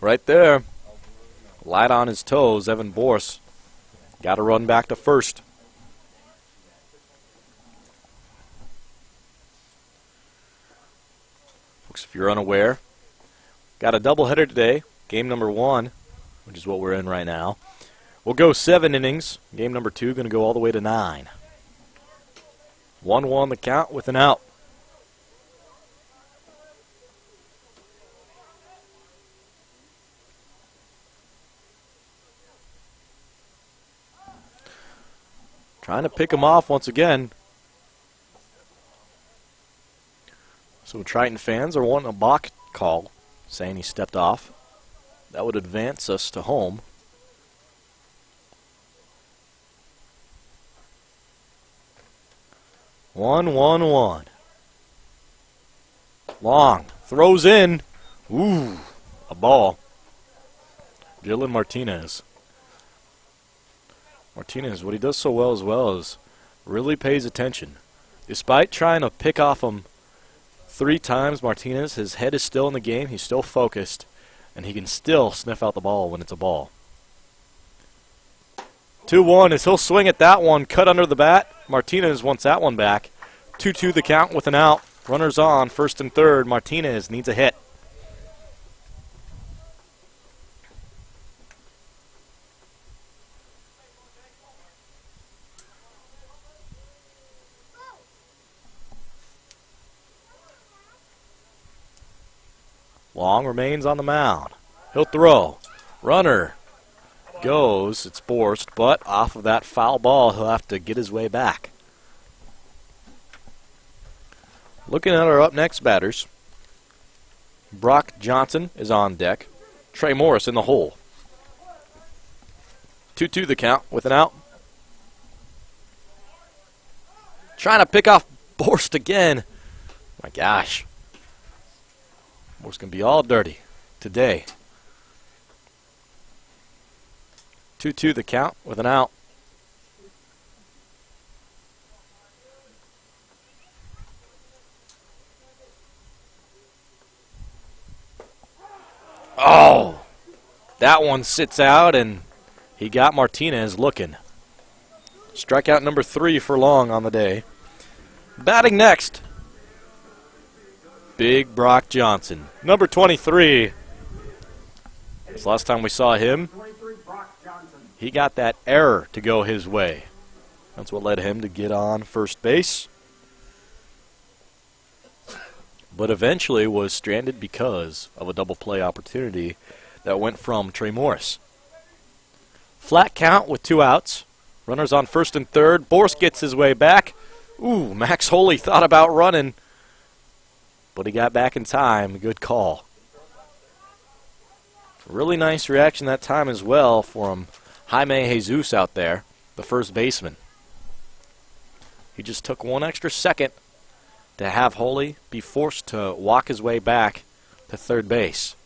Right there. Light on his toes, Evan Borst. Got to run back to first. Folks, if you're unaware, got a doubleheader today. Game number 1, which is what we're in right now. We'll go 7 innings. Game number 2 going to go all the way to 9. 1-1 the count with an out. Trying to pick him off once again. So Triton fans are wanting a balk call, saying he stepped off. That would advance us to home. One. Long throws in. Ooh, a ball. Dylan Martinez. What he does so well is really pays attention. Despite trying to pick off him 3 times, Martinez, his head is still in the game. He's still focused, and he can still sniff out the ball when it's a ball. 2-1 as he'll swing at that one, cut under the bat. Martinez wants that one back. 2-2 the count with an out. Runners on, first and third. Martinez needs a hit. Long remains on the mound. He'll throw. Runner goes. It's Borst, but off of that foul ball, he'll have to get his way back. Looking at our up next batters, Brock Johnson is on deck. Trey Morris in the hole. 2-2 the count with an out. Trying to pick off Borst again. My gosh. Borst going to be all dirty today. 2-2 the count with an out. Oh, that one sits out, and he got Martinez looking. Strikeout number 3 for Long on the day. Batting next, Big Brock Johnson, number 23. This last time we saw him, he got that error to go his way. That's what led him to get on first base, but eventually was stranded because of a double play opportunity that went from Trey Morris. Flat count with 2 outs. Runners on first and third. Borst gets his way back. Ooh, Max Holy thought about running, but he got back in time. Good call. Really nice reaction that time as well from Jaime Jesus out there, the first baseman. He just took 1 extra second to have Holy be forced to walk his way back to third base.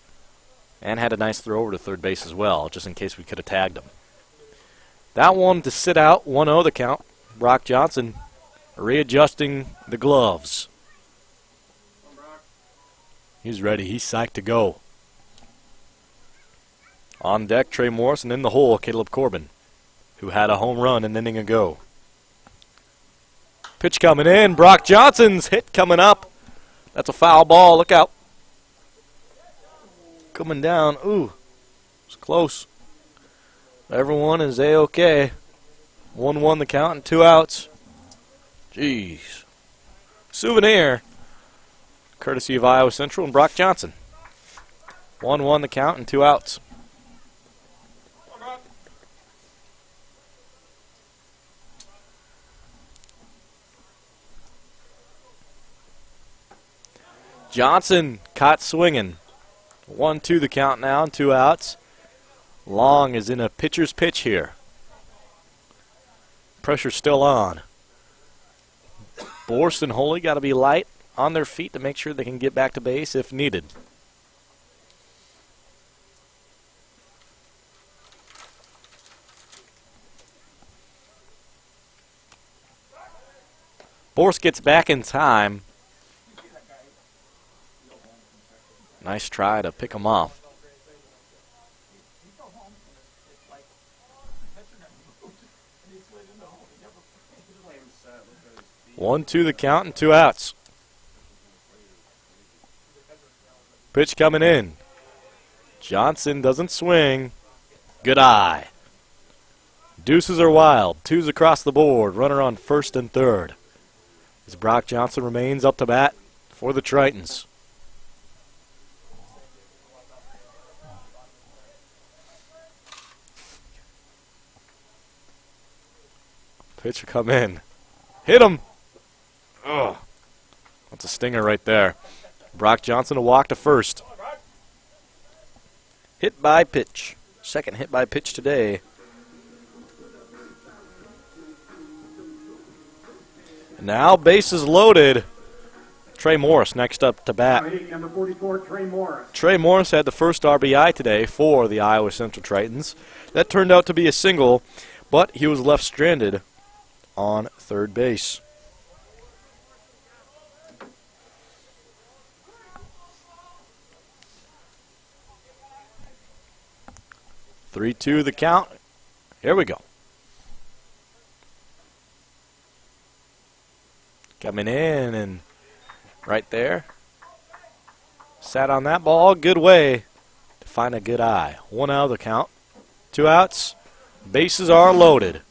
And had a nice throw over to third base as well, just in case we could have tagged him. That one to sit out, 1-0 the count. Brock Johnson readjusting the gloves. He's ready. He's psyched to go. On deck, Trey Morris, and in the hole, Caleb Corbin, who had a home run an inning ago. Pitch coming in. Brock Johnson's hit coming up. That's a foul ball. Look out. Coming down. Ooh, it's close. Everyone is A-OK. 1-1 the count and 2 outs. Jeez. Souvenir, courtesy of Iowa Central and Brock Johnson. 1-1 the count and 2 outs. Johnson caught swinging. 1-2 the count now, and 2 outs. Long is in a pitcher's pitch here. Pressure's still on. Borst and Holy got to be light on their feet to make sure they can get back to base if needed. Borst gets back in time. Nice try to pick him off. 1-2 the count and 2 outs. Pitch coming in. Johnson doesn't swing. Good eye. Deuces are wild. 2s across the board. Runner on first and third. As Brock Johnson remains up to bat for the Tritons. Pitch will come in. Hit him. Ugh. That's a stinger right there. Brock Johnson a walk to first. Hit by pitch. Second hit by pitch today. And now bases loaded. Trey Morris next up to bat. Number 44, Trey Morris. Trey Morris had the first RBI today for the Iowa Central Tritons. That turned out to be a single, but he was left stranded on third base. Three-two the count. Here we go. Coming in and right there. Sat on that ball. Good way to find a good eye. 1 out of the count. 2 outs. Bases are loaded.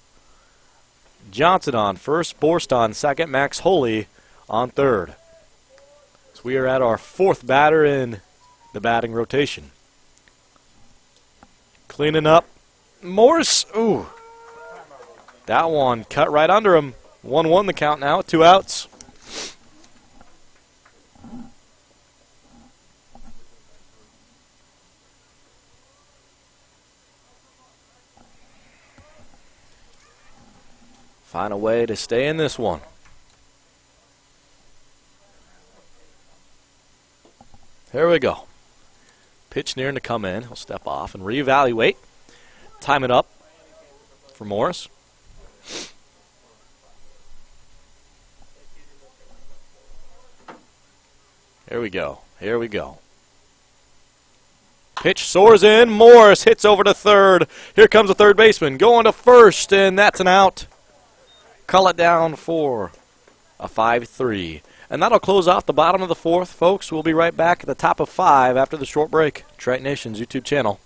Johnson on first. Borst on second. Max Holy on third. So we are at our 4th batter in the batting rotation. Cleaning up. Morris. Ooh. That one cut right under him. 1-1 the count now. 2 outs. Find a way to stay in this one. Here we go. Pitch nearing to come in. He'll step off and reevaluate. Time it up for Morris. Here we go. Here we go. Pitch soars in. Morris hits over to third. Here comes the third baseman going to first, and that's an out. Call it down for a 5-3. And that'll close off the bottom of the 4th, folks. We'll be right back at the top of 5 after the short break. Triton Nation's YouTube channel.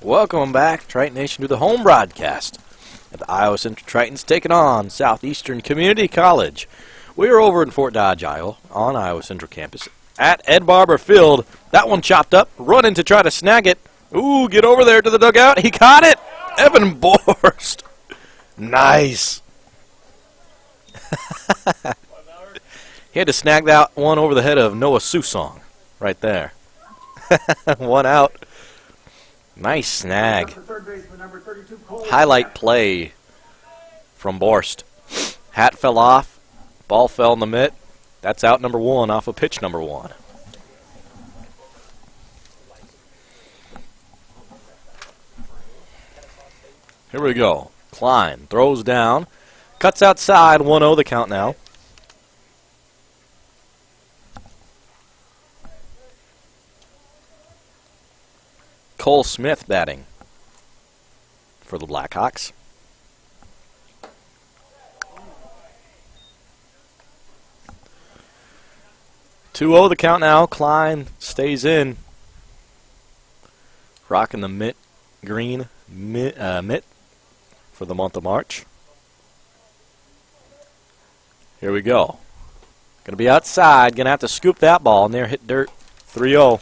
Welcome back, Triton Nation, to the home broadcast at the Iowa Central Tritons taking on Southeastern Community College. We are over in Fort Dodge, Iowa, on Iowa Central campus at Ed Barber Field. That one chopped up, running to try to snag it. Ooh, get over there to the dugout. He caught it. Evan Borst. Nice. He had to snag that one over the head of Noah Susong right there. 1 out. Nice snag. Third baseman, number 32, Cole. Highlight play from Borst. Hat fell off. Ball fell in the mitt. That's out number 1 off of pitch number 1. Here we go. Klein throws down. Cuts outside. 1-0 the count now. Cole Smith batting for the Blackhawks. Two-0 the count now. Klein stays in. Rocking the mitt green mitt for the month of March. Here we go. Going to be outside. Going to have to scoop that ball. And there hit dirt. 3-0.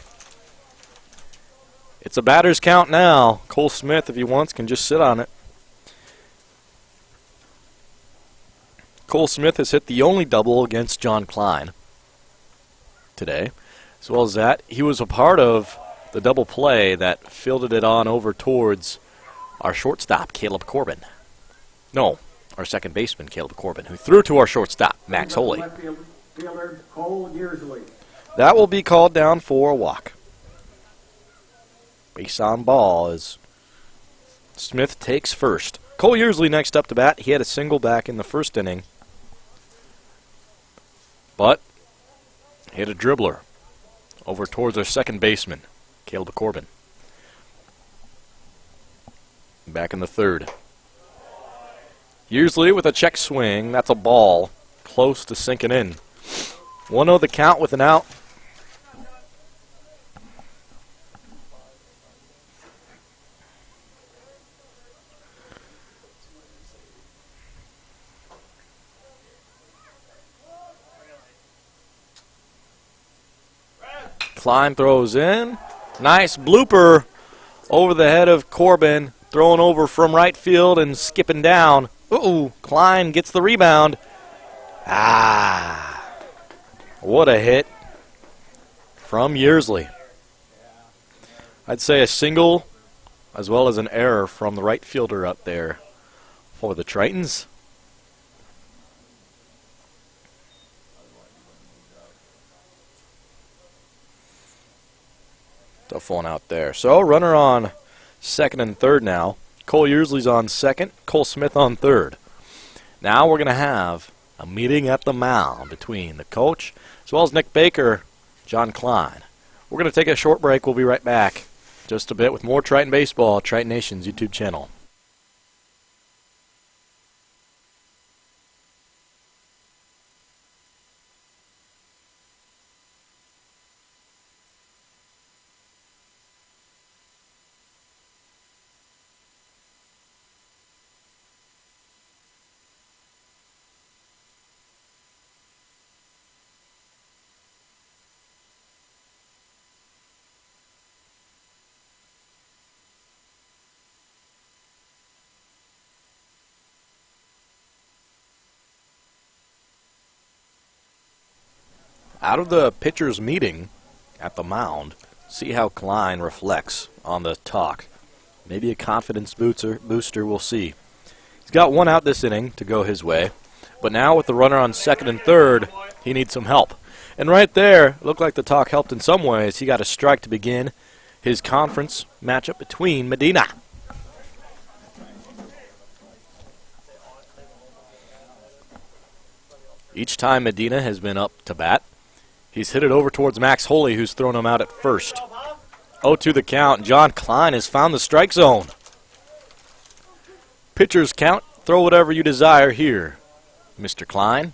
It's a batter's count now. Cole Smith, if he wants, can just sit on it. Cole Smith has hit the only double against John Klein today. As well as that, he was a part of the double play that fielded it on over towards our shortstop, Caleb Corbin. No, our second baseman, Caleb Corbin, who threw to our shortstop, Max Holy. That will be called down for a walk. Base on ball as Smith takes first. Cole Yearsley next up to bat. He had a single back in the first inning, but hit a dribbler over towards our second baseman, Caleb Corbin. Back in the third. Yearsley with a check swing. That's a ball close to sinking in. 1-0 the count with an out. Klein throws in. Nice blooper over the head of Corbin. Throwing over from right field and skipping down. Uh-oh, Klein gets the rebound. Ah, what a hit from Yearsley. I'd say a single as well as an error from the right fielder up there for the Tritons. Tough one out there. So, runner on second and third now. Cole Yearsley's on second, Cole Smith on third. Now we're going to have a meeting at the mound between the coach as well as Nick Baker, John Klein. We're going to take a short break. We'll be right back just a bit with more Triton Baseball, Triton Nation's YouTube channel. Out of the pitcher's meeting at the mound, see how Klein reflects on the talk. Maybe a confidence booster, we'll see. He's got one out this inning to go his way, but now with the runner on second and third, he needs some help. And right there, it looked like the talk helped in some ways. He got a strike to begin his conference matchup between Medina. Each time Medina has been up to bat, he's hit it over towards Max Holy, who's thrown him out at first. 0-2 the count. John Klein has found the strike zone. Pitcher's count. Throw whatever you desire here, Mr. Klein.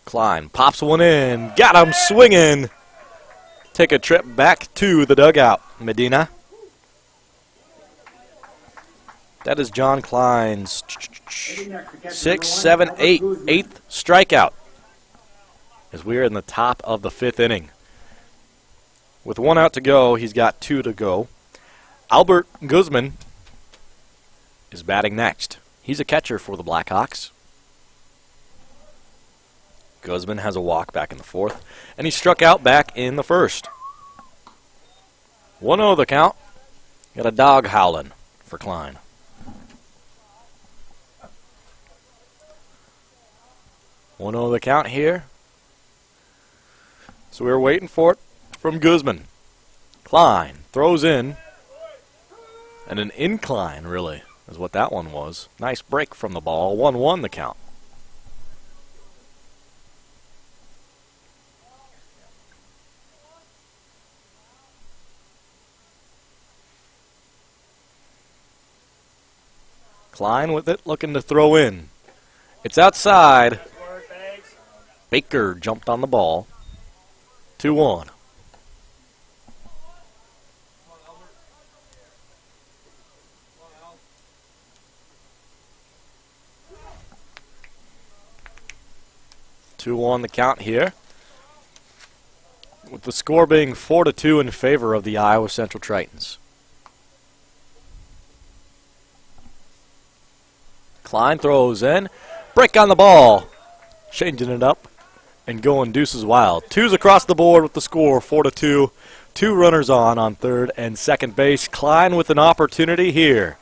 Klein pops one in. Got him swinging. Take a trip back to the dugout, Medina. That is John Klein's 6, 7, 8, 8th strikeout as we are in the top of the 5th inning. With 1 out to go, he's got 2 to go. Albert Guzman is batting next. He's a catcher for the Blackhawks. Guzman has a walk back in the 4th, and he struck out back in the 1st. 1-0 the count. Got a dog howling for Klein. 1-0 the count here. So we were waiting for it from Guzman. Klein throws in. And an incline, really, is what that one was. Nice break from the ball. 1-1 the count. Klein with it, looking to throw in. It's outside. Baker jumped on the ball. 2-1. On the count here, with the score being 4-2 in favor of the Iowa Central Tritons. Klein throws in, break on the ball, changing it up and going deuces wild. 2's across the board with the score 4-2. 2 runners on third and second base. Klein with an opportunity here.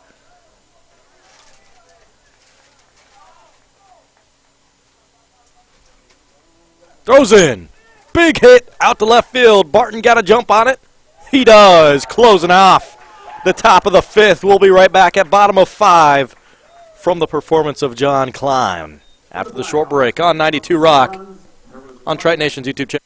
Throws in. Big hit out to left field. Barton got a jump on it. He does. Closing off the top of the 5th. We'll be right back at bottom of 5 from the performance of John Klein after the short break on 92 Rock on Triton Nation's YouTube channel.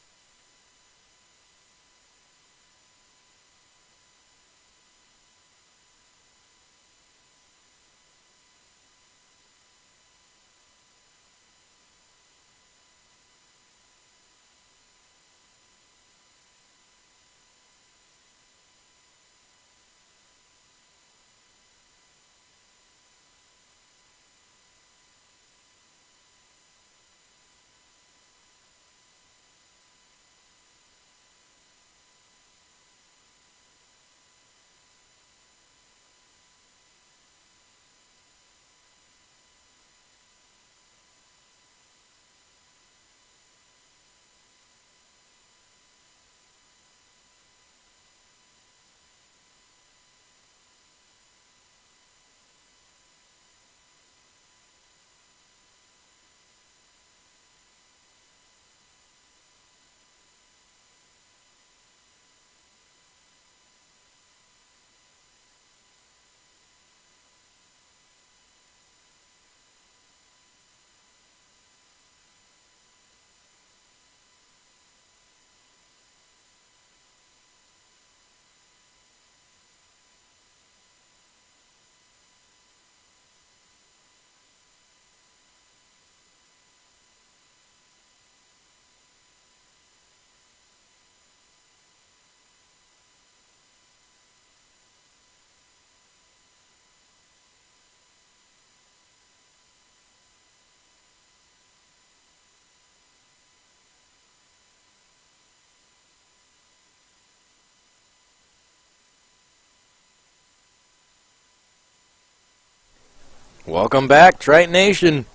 Welcome back, Triton Nation.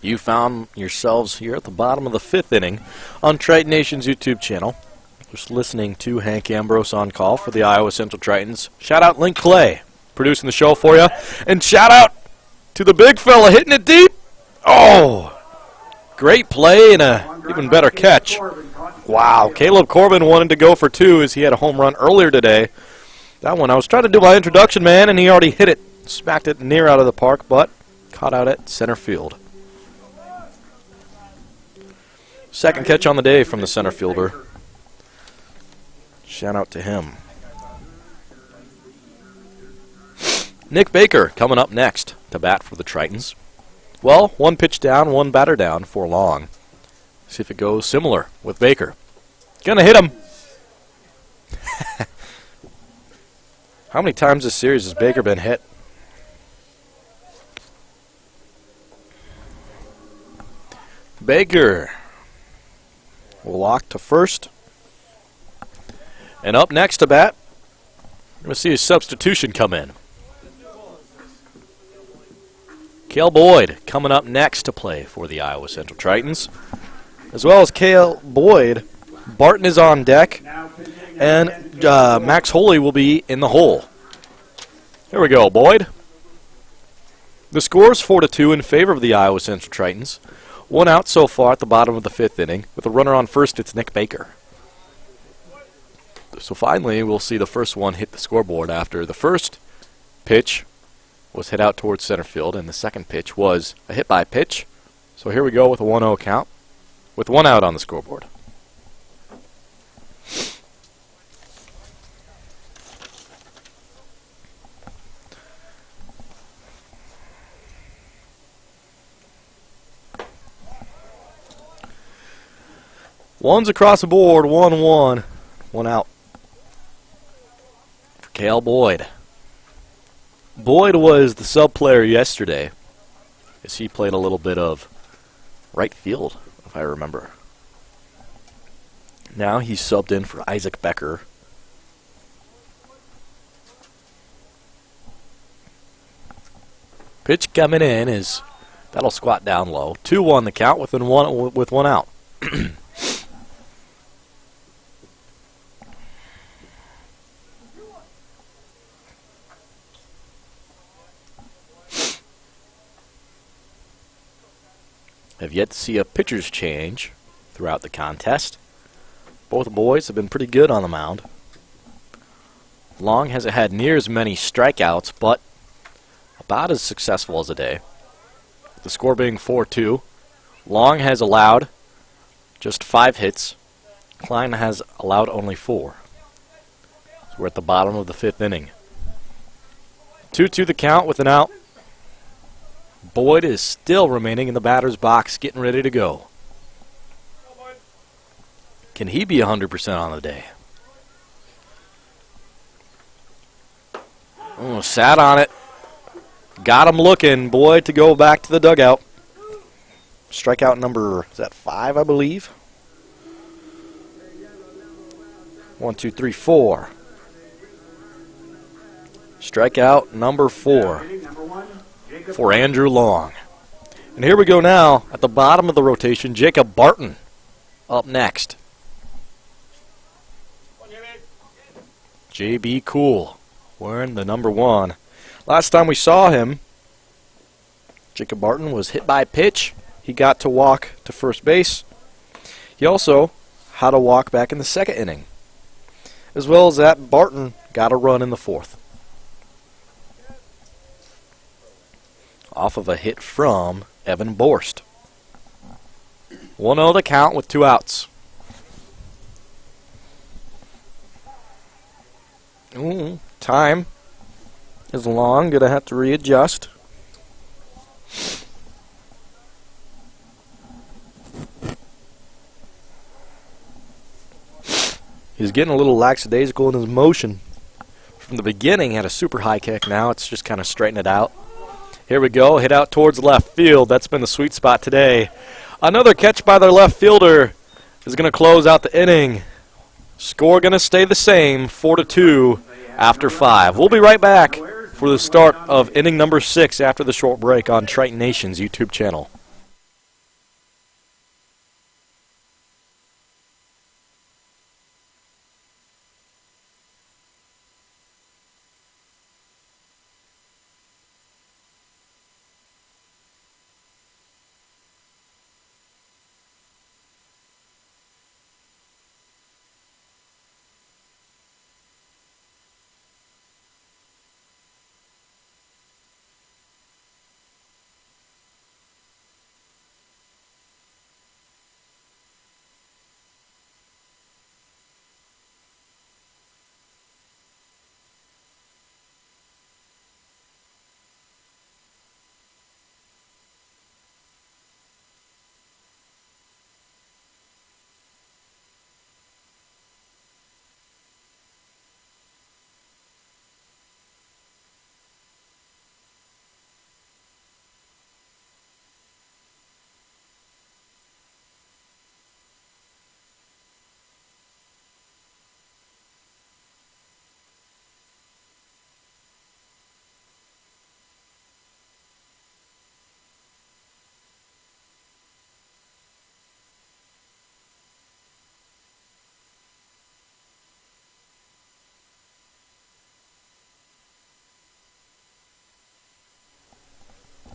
You found yourselves here at the bottom of the 5th inning on Triton Nation's YouTube channel. Just listening to Hank Ambrose on call for the Iowa Central Tritons. Shout out Link Clay, producing the show for you. And shout out to the big fella hitting it deep. Oh, great play and a even better catch. Wow, Caleb Corbin wanted to go for 2 as he had a home run earlier today. That one, I was trying to do my introduction, man, and he already hit it. Smacked it near out of the park, but caught out at center field. Second catch on the day from the center fielder. Shout out to him. Nick Baker coming up next to bat for the Tritons. Well, 1 pitch down, 1 batter down for long. See if it goes similar with Baker. Gonna hit him. How many times this series has Baker been hit? Baker will walk to first. And up next to bat, we're going to see a substitution come in. Cale Boyd coming up next to play for the Iowa Central Tritons. As well as Cale Boyd, Barton is on deck, and Max Holy will be in the hole. Here we go, Boyd. The score is 4-2 in favor of the Iowa Central Tritons. One out so far at the bottom of the fifth inning. With a runner on first, it's Nick Baker. So finally, we'll see the first one hit the scoreboard after the first pitch was hit out towards center field, and the second pitch was a hit by pitch. So here we go with a 1-0 count, with one out on the scoreboard. One's across the board, 1-1, one out for Cale Boyd. Boyd was the sub player yesterday, as he played a little bit of right field, if I remember. Now he's subbed in for Isaac Becker. Pitch coming in is that'll squat down low. 2-1 the count with one out. Have yet to see a pitcher's change throughout the contest. Both boys have been pretty good on the mound. Long hasn't had near as many strikeouts, but about as successful as a day. The score being 4-2. Long has allowed just 5 hits. Klein has allowed only 4. So we're at the bottom of the fifth inning. 2-2 the count with an out. Boyd is still remaining in the batter's box, getting ready to go. Can he be 100% on the day? Oh, sat on it. Got him looking. Boyd to go back to the dugout. Strikeout number, is that 5, I believe? 1, 2, 3, 4. Strikeout number 4 for Andrew Long. And here we go now at the bottom of the rotation, Jacob Barton up next. JB Cool wearing the number 1. Last time we saw him, Jacob Barton was hit by a pitch. He got to walk to first base. He also had to walk back in the second inning. As well as that, Barton got a run in the fourth. Off of a hit from Evan Borst. 1-0 the count with 2 outs. Time is long. Gonna have to readjust. He's getting a little lackadaisical in his motion. From the beginning, had a super high kick. Now it's just kind of straighten it out. Here we go. Hit out towards left field. That's been the sweet spot today. Another catch by their left fielder is going to close out the inning. Score going to stay the same, 4-2 after 5. We'll be right back for the start of inning number 6 after the short break on Triton Nation's YouTube channel.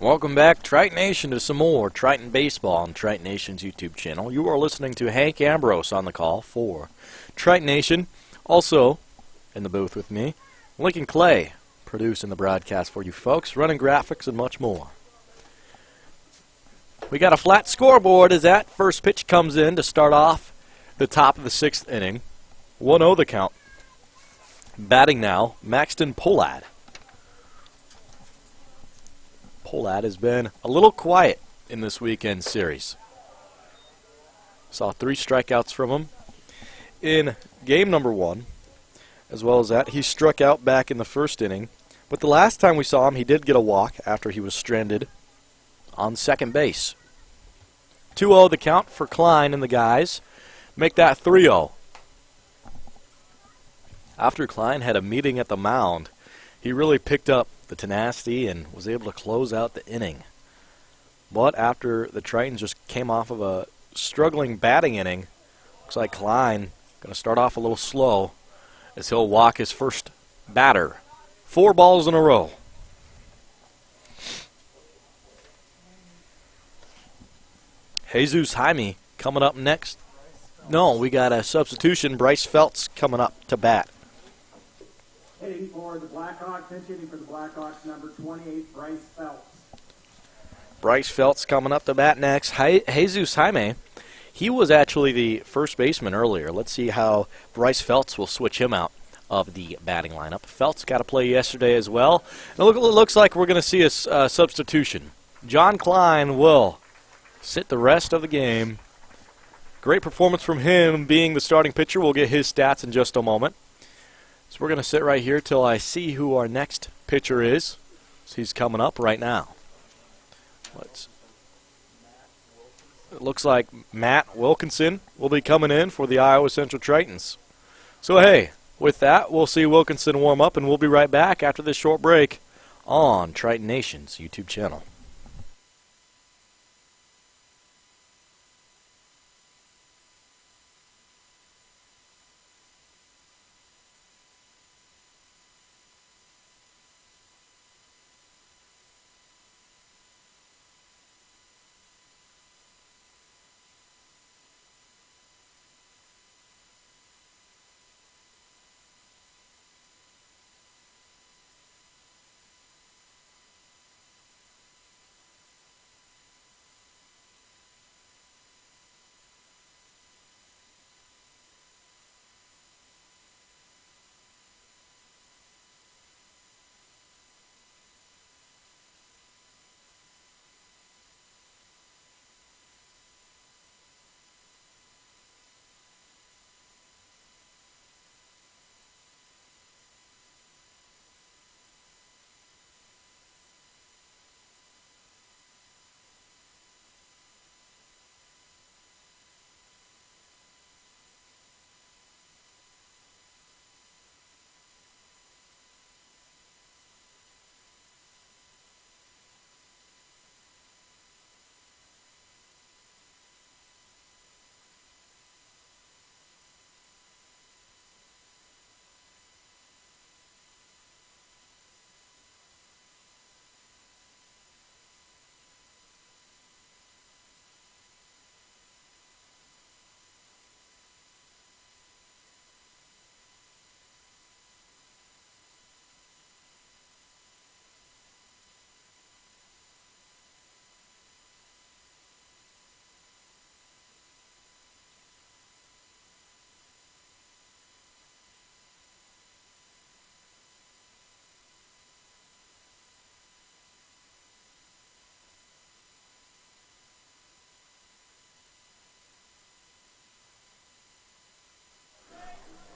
Welcome back, Triton Nation, to some more Triton Baseball on Triton Nation's YouTube channel. You are listening to Hank Ambrose on the call for Triton Nation. Also, in the booth with me, Lincoln Clay, producing the broadcast for you folks, running graphics and much more. We got a flat scoreboard as that first pitch comes in to start off the top of the 6th inning. 1-0 the count. Batting now, Maxton Pollad. Pollad has been a little quiet in this weekend series. Saw 3 strikeouts from him in game number 1. As well as that, he struck out back in the 1st inning. But the last time we saw him, he did get a walk after he was stranded on 2nd base. 2-0 the count for Klein and the guys. Make that 3-0. After Klein had a meeting at the mound, he really picked up the tenacity and was able to close out the inning. But after the Tritons just came off of a struggling batting inning, looks like Klein going to start off a little slow as he'll walk his first batter. 4 balls in a row. Jesus Jaime coming up next. No, we got a substitution. Bryce Feltz coming up to bat. Hitting for the Blackhawks, pinch hitting for the Blackhawks, number 28, Bryce Feltz. Bryce Feltz coming up to bat next. Jesus Jaime, he was actually the first baseman earlier. Let's see how Bryce Feltz will switch him out of the batting lineup. Feltz got to play yesterday as well. And it looks like we're going to see a substitution. John Klein will sit the rest of the game. Great performance from him being the starting pitcher. We'll get his stats in just a moment. So we're going to sit right here till I see who our next pitcher is. So he's coming up right now. It looks like Matt Wilkinson will be coming in for the Iowa Central Tritons. So hey, with that, we'll see Wilkinson warm up, and we'll be right back after this short break on Triton Nation's YouTube channel.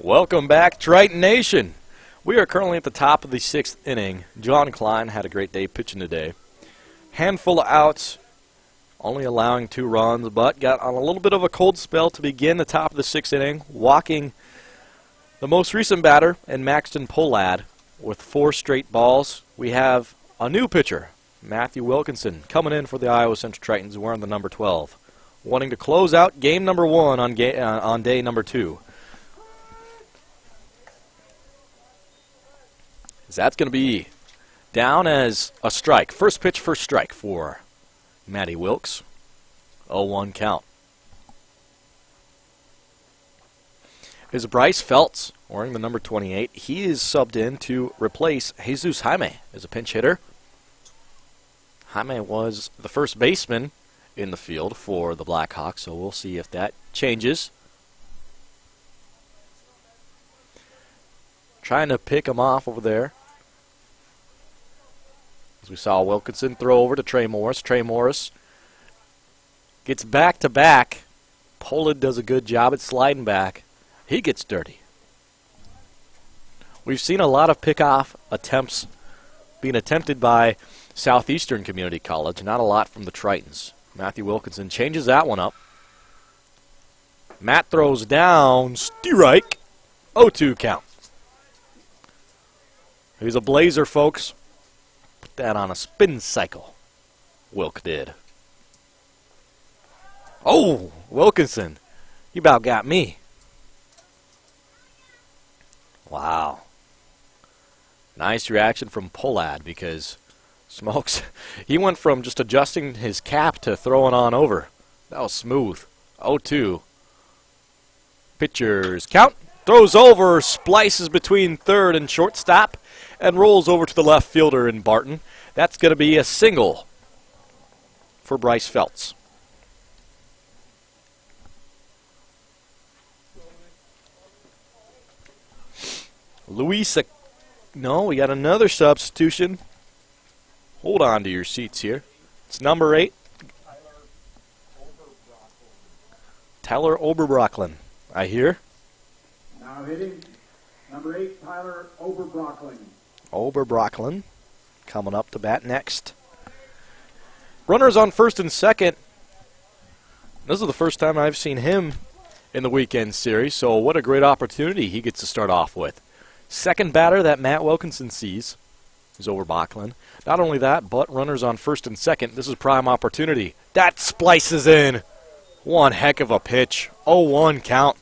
Welcome back, Triton Nation. We are currently at the top of the 6th inning. John Klein had a great day pitching today. Handful of outs, only allowing 2 runs, but got on a little bit of a cold spell to begin the top of the 6th inning, walking the most recent batter in Maxton Pollad with 4 straight balls. We have a new pitcher, Matthew Wilkinson, coming in for the Iowa Central Tritons wearing the number 12, wanting to close out game number 1 on day number 2. That's going to be Down as a strike. First pitch, first strike for Matty Wilkes. 0-1 count. Is Bryce Feltz, wearing the number 28. He is subbed in to replace Jesus Jaime as a pinch hitter. Jaime was the first baseman in the field for the Blackhawks, so we'll see if that changes. Trying to pick him off over there. As we saw Wilkinson throw over to Trey Morris. Trey Morris gets back-to-back. Poland does a good job at sliding back. He gets dirty. We've seen a lot of pickoff attempts being attempted by Southeastern Community College, not a lot from the Tritons. Matthew Wilkinson changes that one up. Matt throws down, strike, 0-2 count. He's a blazer, folks. Put that on a spin cycle. Wilk did. Oh, Wilkinson, you about got me. Wow. Nice reaction from Pollad because Smokes, he went from just adjusting his cap to throwing on over. That was smooth. 0-2. Pitchers count. Throws over, splices between third and shortstop, and rolls over to the left fielder in Barton. That's going to be a single for Bryce Feltz. Luisa, no, we got another substitution. Hold on to your seats here. It's number 8. Tyler Oberbrocklen, I hear. Now hitting number 8, Tyler Oberbrocklen. Oberbrocklen coming up to bat next. Runners on first and second. This is the first time I've seen him in the weekend series, so what a great opportunity he gets to start off with. Second batter that Matt Wilkinson sees is Oberbrocklen. Not only that, but runners on first and second. This is prime opportunity. That splices in. One heck of a pitch. 0-1 count.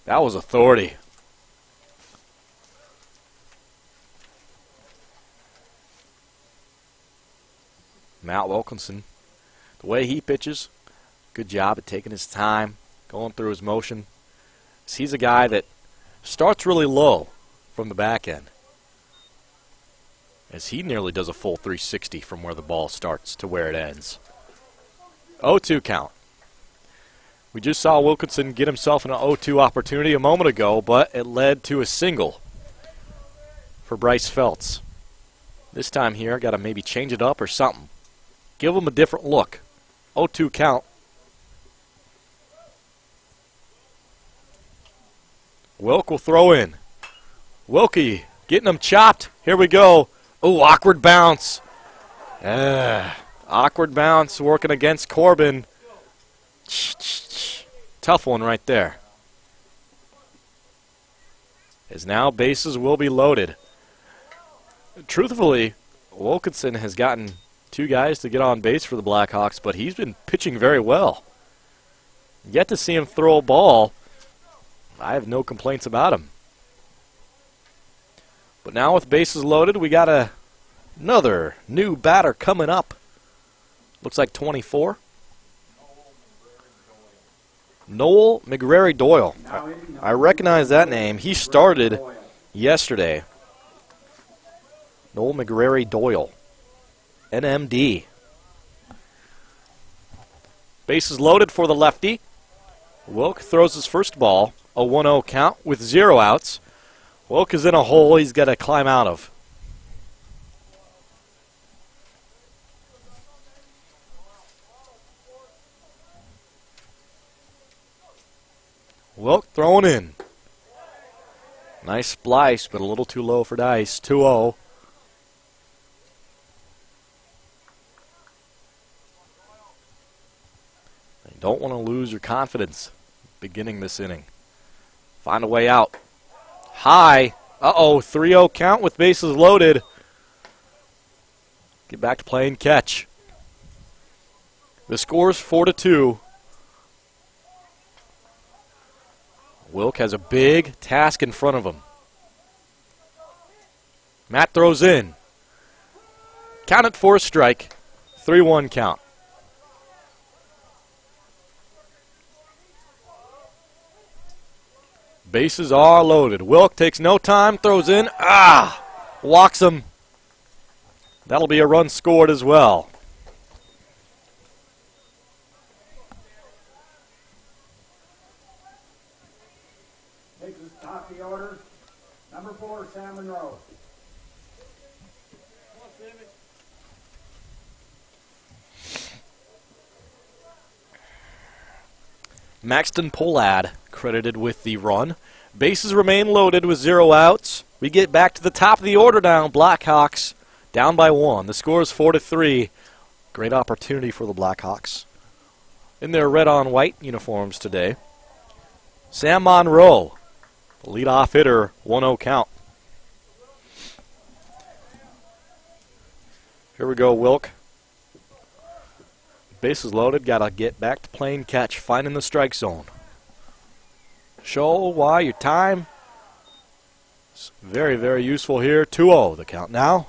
That was authority. Matt Wilkinson, the way he pitches, good job at taking his time, going through his motion. He's a guy that starts really low from the back end, as he nearly does a full 360 from where the ball starts to where it ends. 0-2 count. We just saw Wilkinson get himself an 0-2 opportunity a moment ago, but it led to a single for Bryce Feltz. This time here, got to maybe change it up or something. Give him a different look. 0-2 count. Wilk will throw in. Wilkie getting him chopped. Here we go. Oh, awkward bounce. Awkward bounce working against Corbin. Tough one right there. As now bases will be loaded. Truthfully, Wilkinson has gotten 2 guys to get on base for the Blackhawks, but he's been pitching very well. Yet to see him throw a ball. I have no complaints about him. But now with bases loaded, we got another new batter coming up. Looks like 24. Noel McGrary Doyle. I recognize that name. He started yesterday. Noel McGrary Doyle. NMD. Bases loaded for the lefty. Wilk throws his first ball. A 1-0 count with 0 outs. Wilk is in a hole he's got to climb out of. Wilk throwing in. Nice splice, but a little too low for Dice. 2-0. You don't want to lose your confidence beginning this inning. Find a way out. High. 3-0 count with bases loaded. Get back to playing catch. The score's 4-2. Wilk has a big task in front of him. Matt throws in. Counted for a strike. 3-1 count. Bases are loaded. Wilk takes no time, throws in. Walks him. That'll be a run scored as well. Takes us top of the order. Number 4, Sam Monroe. Maxton Pollad credited with the run. Bases remain loaded with 0 outs. We get back to the top of the order now. Blackhawks down by 1. The score is 4-3. Great opportunity for the Blackhawks in their red-on-white uniforms today. Sam Monroe, the leadoff hitter, 1-0 count. Here we go, Wilk. Bases loaded, got to get back to playing catch, finding the strike zone. Show why your time is very, very useful here. 2-0 the count now.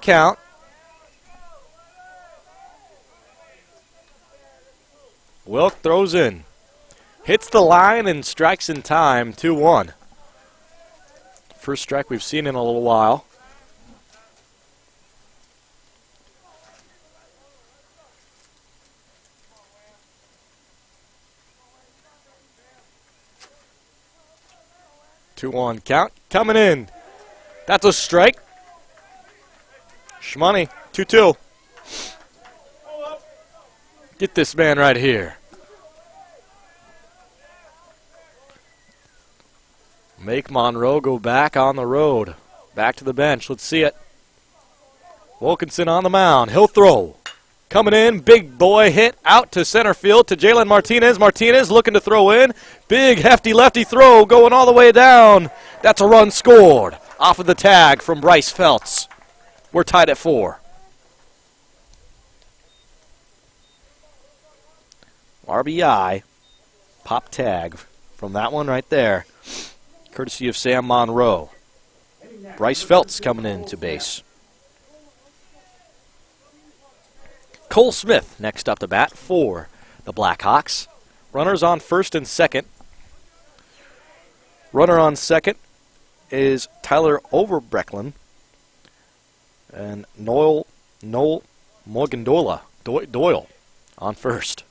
Count. Wilk throws in. Hits the line and strikes in time, 2-1. First strike we've seen in a little while. Two-one count. Coming in. That's a strike. Shmoney, 2-2. Get this man right here. Make Monroe go back on the road. Back to the bench. Let's see it. Wilkinson on the mound. He'll throw. Coming in. Big boy hit out to center field to Jalen Martinez. Martinez looking to throw in. Big hefty lefty throw going all the way down. That's a run scored off of the tag from Bryce Feltz. We're tied at 4. RBI. Pop tag from that one right there. Courtesy of Sam Monroe. Bryce Feltz coming into base. Cole Smith next up to bat for the Blackhawks. Runners on first and second. Runner on second is Tyler Overbrecklin. And Noel Morgandola Doyle on first.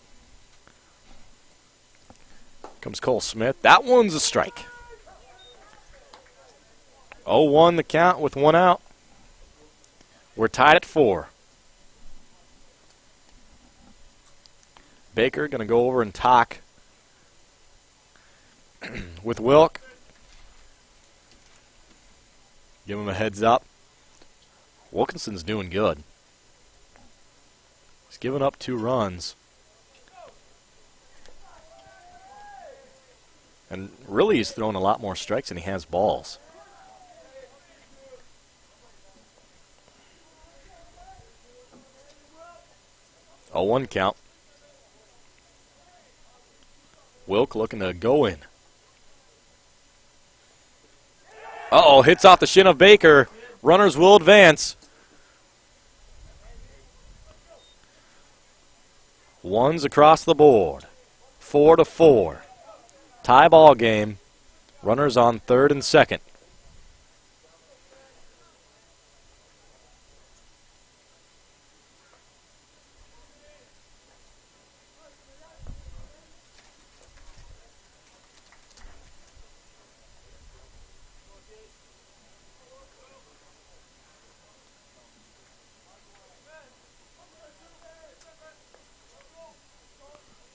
Comes Cole Smith. That one's a strike. 0-1 the count with 1 out. We're tied at 4. Baker going to go over and talk with Wilk. Give him a heads up. Wilkinson's doing good. He's given up 2 runs. And really he's thrown a lot more strikes than he has balls. A 1 count. Wilk looking to go in. Uh-oh, hits off the shin of Baker. Runners will advance. Ones across the board. 4-4. Tie ball game. Runners on third and second.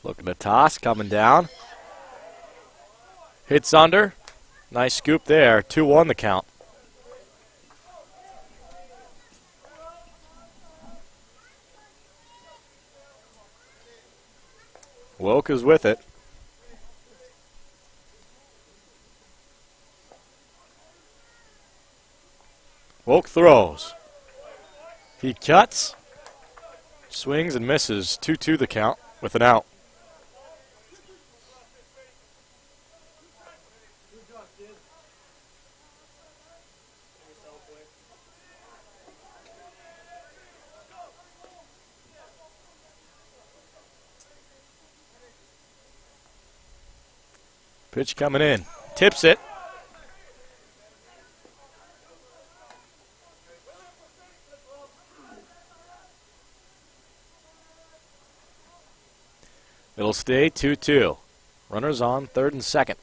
Looking to toss, coming down. Hits under. Nice scoop there. 2-1 the count. Wilk is with it. Wilk throws. He cuts. Swings and misses. 2-2 the count with an out. Pitch coming in. Tips it. It'll stay 2-2. Runners on third and second.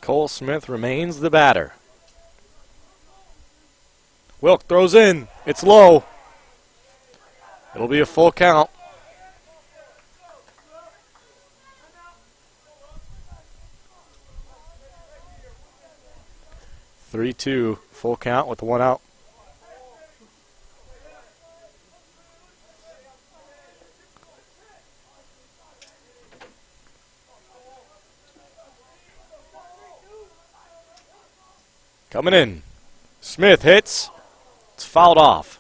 Cole Smith remains the batter. Wilk throws in. It's low. It'll be a full count. Three-two, full count with one out. Coming in. Smith hits. It's fouled off.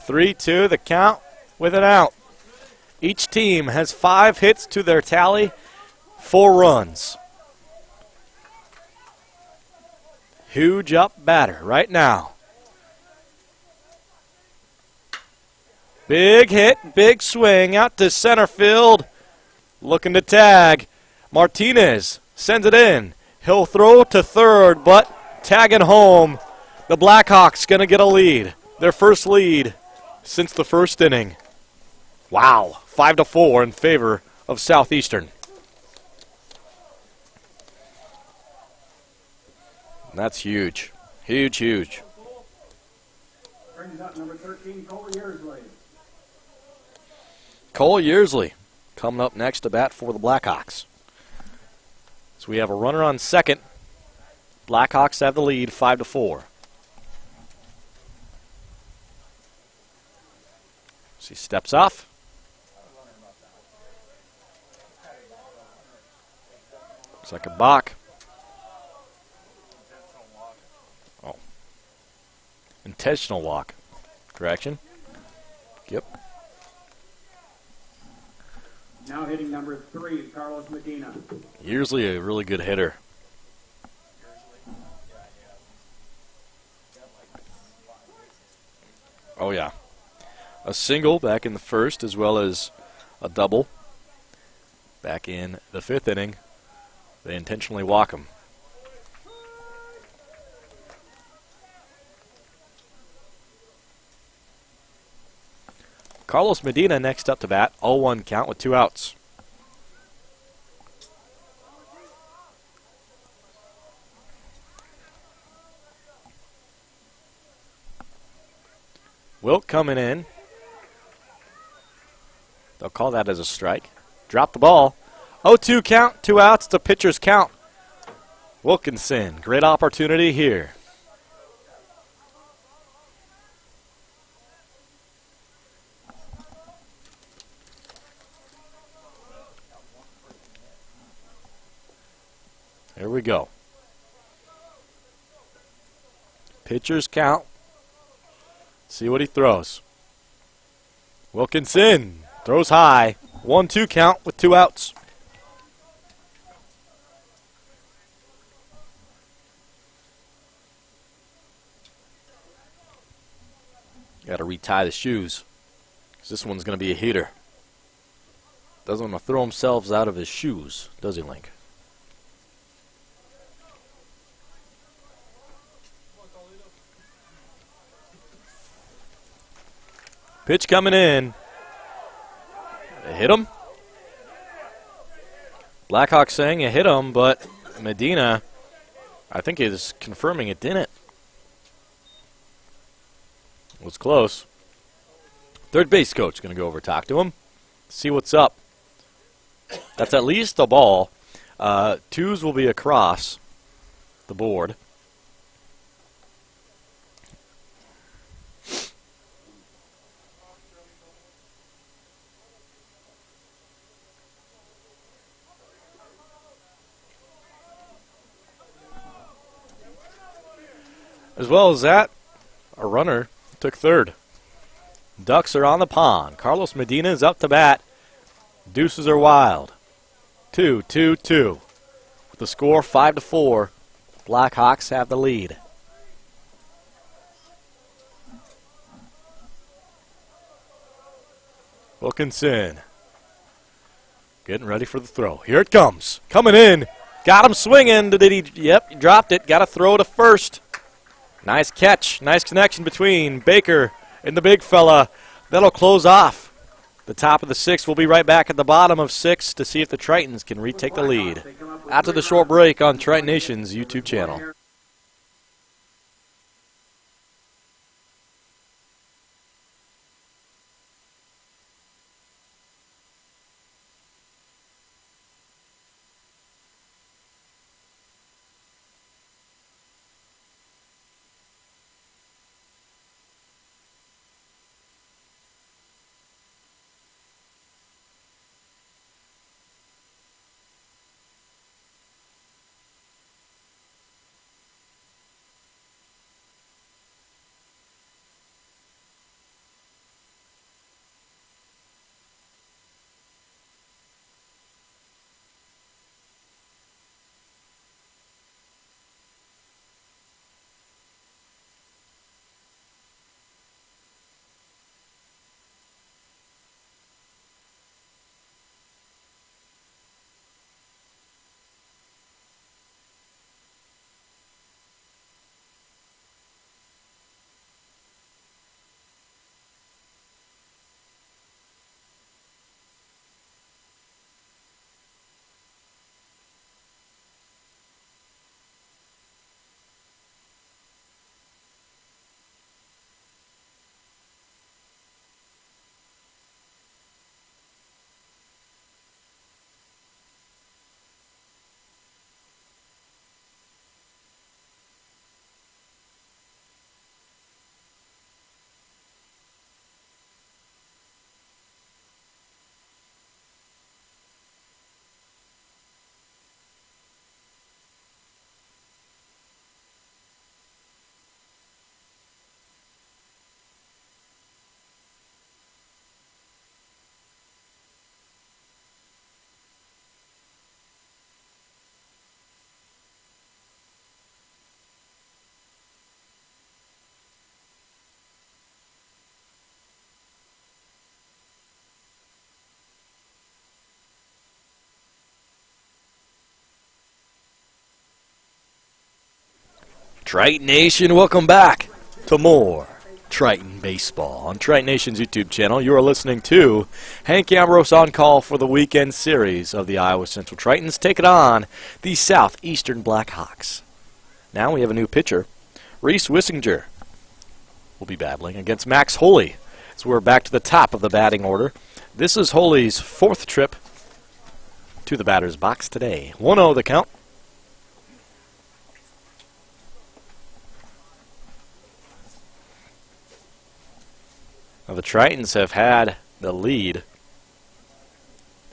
Three-two, the count with an out. Each team has 5 hits to their tally, 4 runs. Huge up batter right now. Big hit, big swing out to center field. Looking to tag. Martinez sends it in. He'll throw to third, but tagging home. The Blackhawks going to get a lead. Their first lead since the first inning. Wow, 5-4 in favor of Southeastern. That's huge. Huge, huge. Brings up number 13, Cole Yearsley. Cole Yearsley coming up next to bat for the Blackhawks. So we have a runner on second. Blackhawks have the lead, 5-4. So he steps off. Looks like a balk. Oh. Intentional walk. Correction. Yep. Now hitting number 3, Carlos Medina. Yearsley, a really good hitter. Oh, yeah. A single back in the first as well as a double back in the 5th inning. They intentionally walk him. Carlos Medina next up to bat. 0-1 count with 2 outs. Wilk coming in. They'll call that as a strike. Drop the ball. 0-2 count, 2 outs. It's a pitcher's count. Wilkinson, great opportunity here. Here we go. Pitcher's count. See what he throws. Wilkinson throws high. 1-2 count with 2 outs. Got to retie the shoes, because this one's going to be a heater. Doesn't want to throw himself out of his shoes, does he, Link? Pitch coming in. It hit him. Blackhawks saying it hit him, but Medina, I think, is confirming it didn't. It was close. Third base coach going to go over, talk to him, see what's up. That's at least a ball. 2s will be across the board. As well as that, a runner took third. Ducks are on the pond. Carlos Medina is up to bat. Deuces are wild. 2-2-2. With the score 5-4, Blackhawks have the lead. Wilkinson getting ready for the throw. Here it comes. Coming in. Got him swinging. Did he? Yep, he dropped it. Got to throw to first. Nice catch. Nice connection between Baker and the big fella. That'll close off the top of the sixth. We'll be right back at the bottom of six to see if the Tritons can retake the lead. After the short break on Triton Nation's YouTube channel. Triton Nation, welcome back to more Triton Baseball on Triton Nation's YouTube channel. You are listening to Hank Ambrose on call for the weekend series of the Iowa Central Tritons taking on the Southeastern Blackhawks. Now we have a new pitcher. Reese Wissinger will be battling against Max Holy. So we're back to the top of the batting order. This is Holy's fourth trip to the batter's box today. 1-0 the count. Now the Tritons have had the lead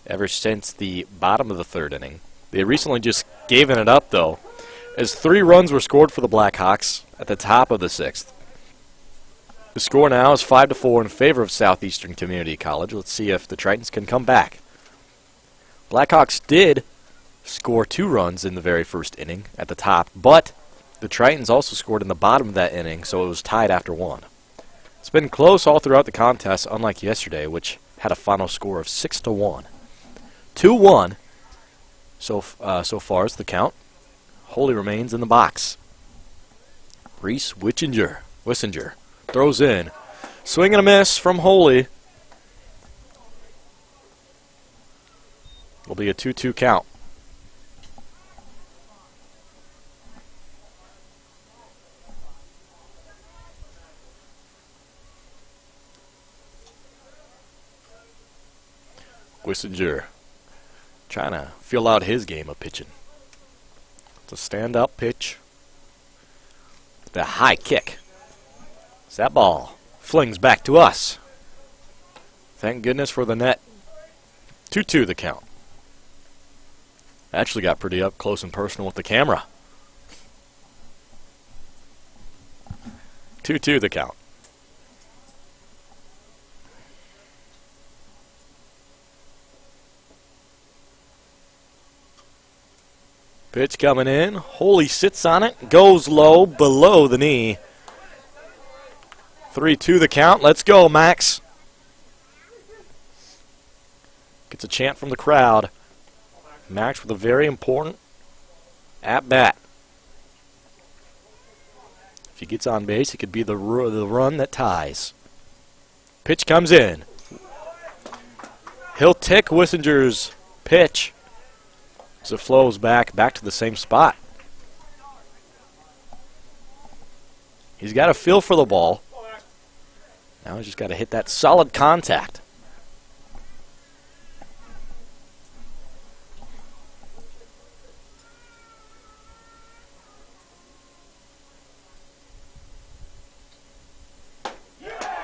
ever since the bottom of the third inning. They recently just gave it up, though, as 3 runs were scored for the Blackhawks at the top of the sixth. The score now is 5-4 in favor of Southeastern Community College. Let's see if the Tritons can come back. Blackhawks did score 2 runs in the very first inning at the top, but the Tritons also scored in the bottom of that inning, so it was tied after 1. It's been close all throughout the contest, unlike yesterday, which had a final score of 6-1. 2-1 so far is the count. Holy remains in the box. Reese Wissinger throws in. Swing and a miss from Holy. It'll be a 2-2 count. Wissinger trying to feel out his game of pitching. It's a stand-up pitch. The high kick. As that ball flings back to us. Thank goodness for the net. 2-2 the count. Actually got pretty up close and personal with the camera. 2-2 the count. Pitch coming in. Holy sits on it. Goes low, below the knee. 3-2 the count. Let's go, Max. Gets a chant from the crowd. Max with a very important at-bat. If he gets on base, it could be the run that ties. Pitch comes in. He'll take Wissinger's pitch as it flows back to the same spot. He's got a feel for the ball. Now he's just got to hit that solid contact.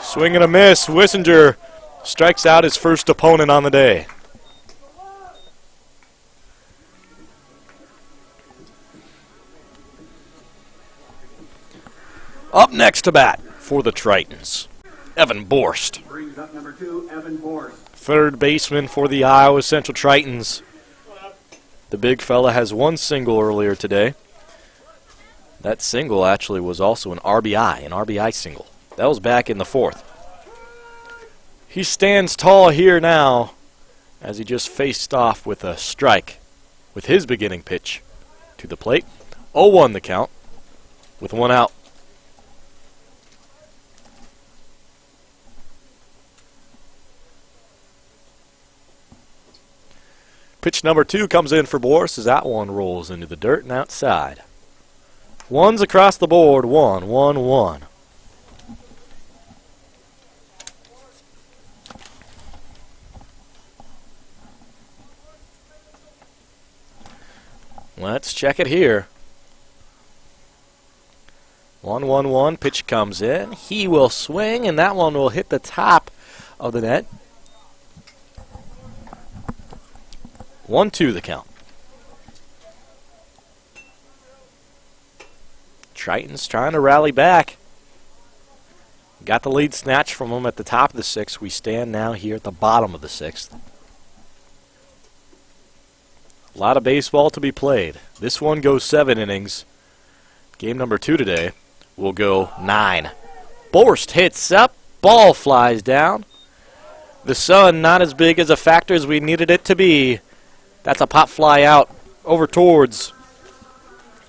Swing and a miss. Wissinger strikes out his first opponent on the day. Up next to bat for the Tritons, Evan Borst. Brings up number 2, Evan Borst. Third baseman for the Iowa Central Tritons. The big fella has one single earlier today. That single actually was also an RBI single. That was back in the 4th. He stands tall here now as he just faced off with a strike with his beginning pitch to the plate. 0-1 the count with one out. Pitch number 2 comes in for Borst as that one rolls into the dirt and outside. Ones across the board, 1-1-1. Let's check it here. 1-1-1, pitch comes in. He will swing, and that one will hit the top of the net. 1-2 the count. Tritons trying to rally back. Got the lead snatched from them at the top of the 6th. We stand now here at the bottom of the 6th. A lot of baseball to be played. This one goes 7 innings. Game number 2 today will go 9. Borst hits up. Ball flies down. The sun not as big as a factor as we needed it to be. That's a pop fly out over towards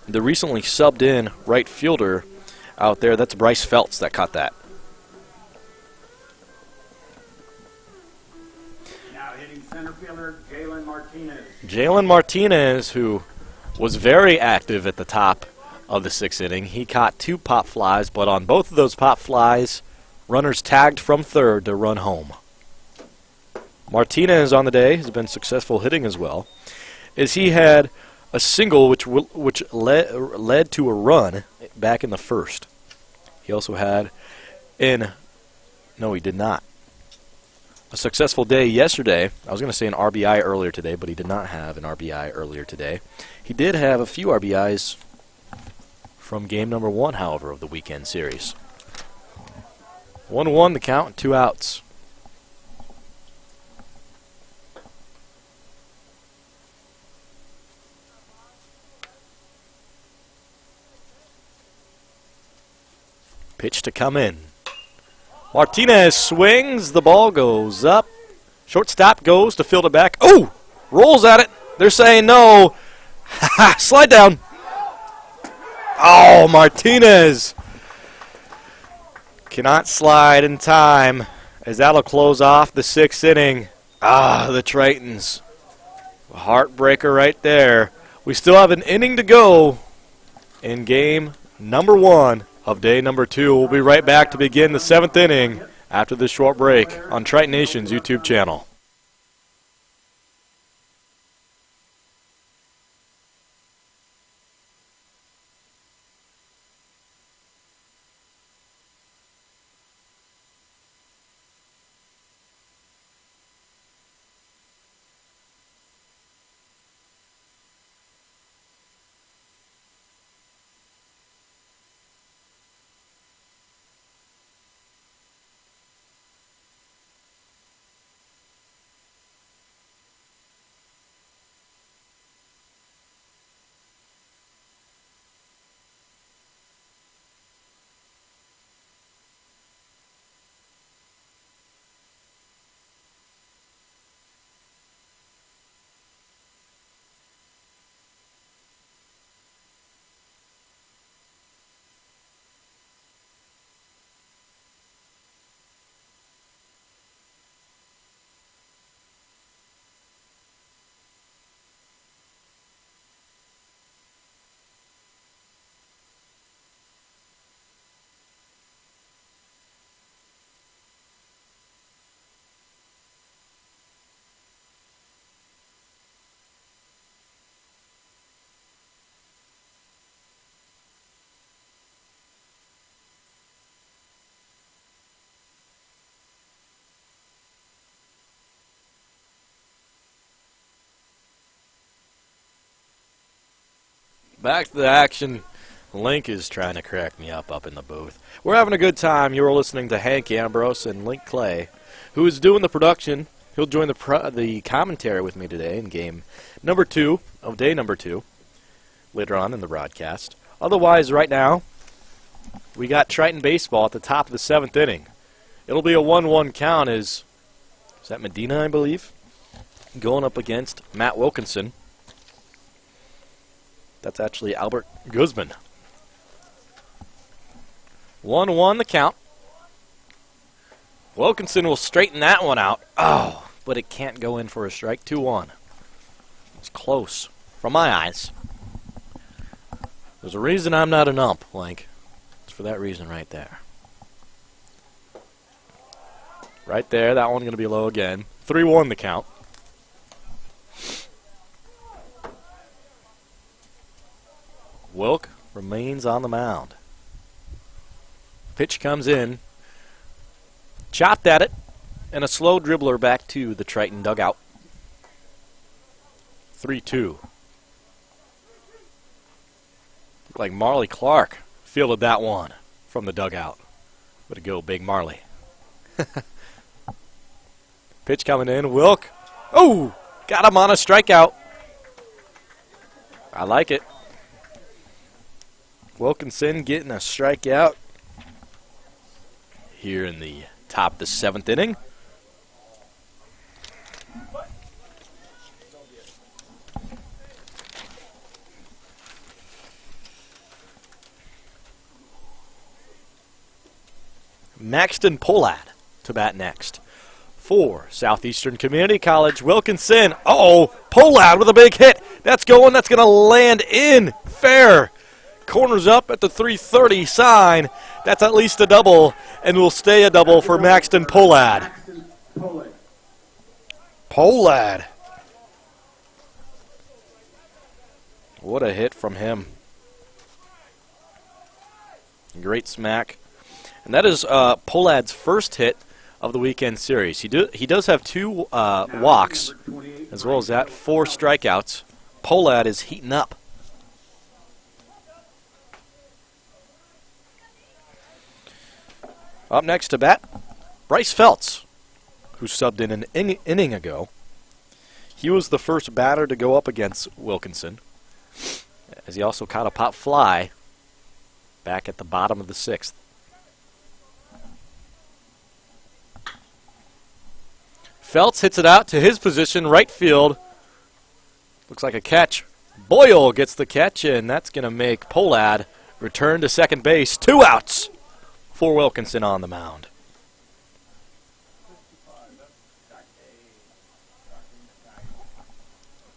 the recently subbed in right fielder out there. That's Bryce Feltz that caught that. Now hitting center fielder Jalen Martinez. Jalen Martinez, who was very active at the top of the 6th inning. He caught 2 pop flies, but on both of those pop flies, runners tagged from third to run home. Martinez on the day has been successful hitting as well, as he had a single which led to a run back in the 1st. He also had no, he did not. A successful day yesterday. I was going to say an RBI earlier today, but he did not have an RBI earlier today. He did have a few RBIs from game number 1, however, of the weekend series. 1-1 the count, 2 outs. Pitch to come in. Martinez swings. The ball goes up. Shortstop goes to field it back. Oh! Rolls at it. They're saying no. Slide down. Oh, Martinez cannot slide in time as that'll close off the 6th inning. The Tritons. A heartbreaker right there. We still have an inning to go in game number 1 of day number 2. We'll be right back to begin the 7th inning after this short break on Triton Nation's YouTube channel. Back to the action. Link is trying to crack me up in the booth. We're having a good time. You're listening to Hank Ambrose and Link Clay, who is doing the production. He'll join the commentary with me today in game number 2 of day number 2 later on in the broadcast. Otherwise, right now, we got Triton baseball at the top of the 7th inning. It'll be a 1-1 count is that Medina, I believe, going up against Matt Wilkinson. That's actually Albert Guzman. 1-1 the count. Wilkinson will straighten that one out. Oh, but it can't go in for a strike. 2-1. It's close from my eyes. There's a reason I'm not an ump, Link. It's for that reason right there. Right there, that one's going to be low again. 3-1 the count. Wilk remains on the mound. Pitch comes in. Chopped at it. And a slow dribbler back to the Triton dugout. 3-2. Looked like Marley Clark fielded that one from the dugout. Way to go, Big Marley. Pitch coming in. Wilk. Oh! Got him on a strikeout. I like it. Wilkinson getting a strikeout here in the top of the 7th inning. Maxton Pollad to bat next. For Southeastern Community College, Wilkinson. Uh-oh, Pollad with a big hit. That's going to land in. Fair. Corners up at the 330 sign. That's at least a double, and will stay a double for Maxton Pollad. Pollad. What a hit from him. Great smack. And that is Pollad's first hit of the weekend series. He does have 2 walks, as well as that 4 strikeouts. Pollad is heating up. Up next to bat, Bryce Feltz, who subbed in an inning ago. He was the first batter to go up against Wilkinson, as he also caught a pop fly back at the bottom of the 6th. Feltz hits it out to his position, right field. Looks like a catch. Boyle gets the catch, and that's going to make Pollad return to second base. 2 outs for Wilkinson on the mound.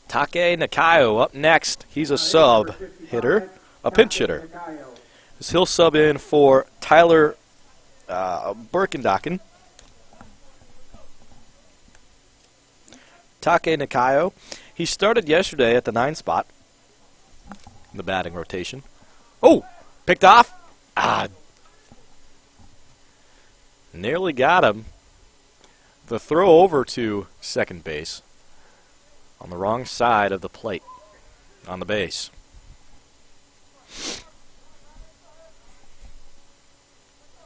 Take Nakayo up next. He's a sub hitter, a pinch hitter. He'll sub in for Tyler Birkendocken. Take Nakayo. He started yesterday at the 9 spot in the batting rotation. Oh, picked off. Nearly got him. The throw over to second base on the wrong side of the plate on the base.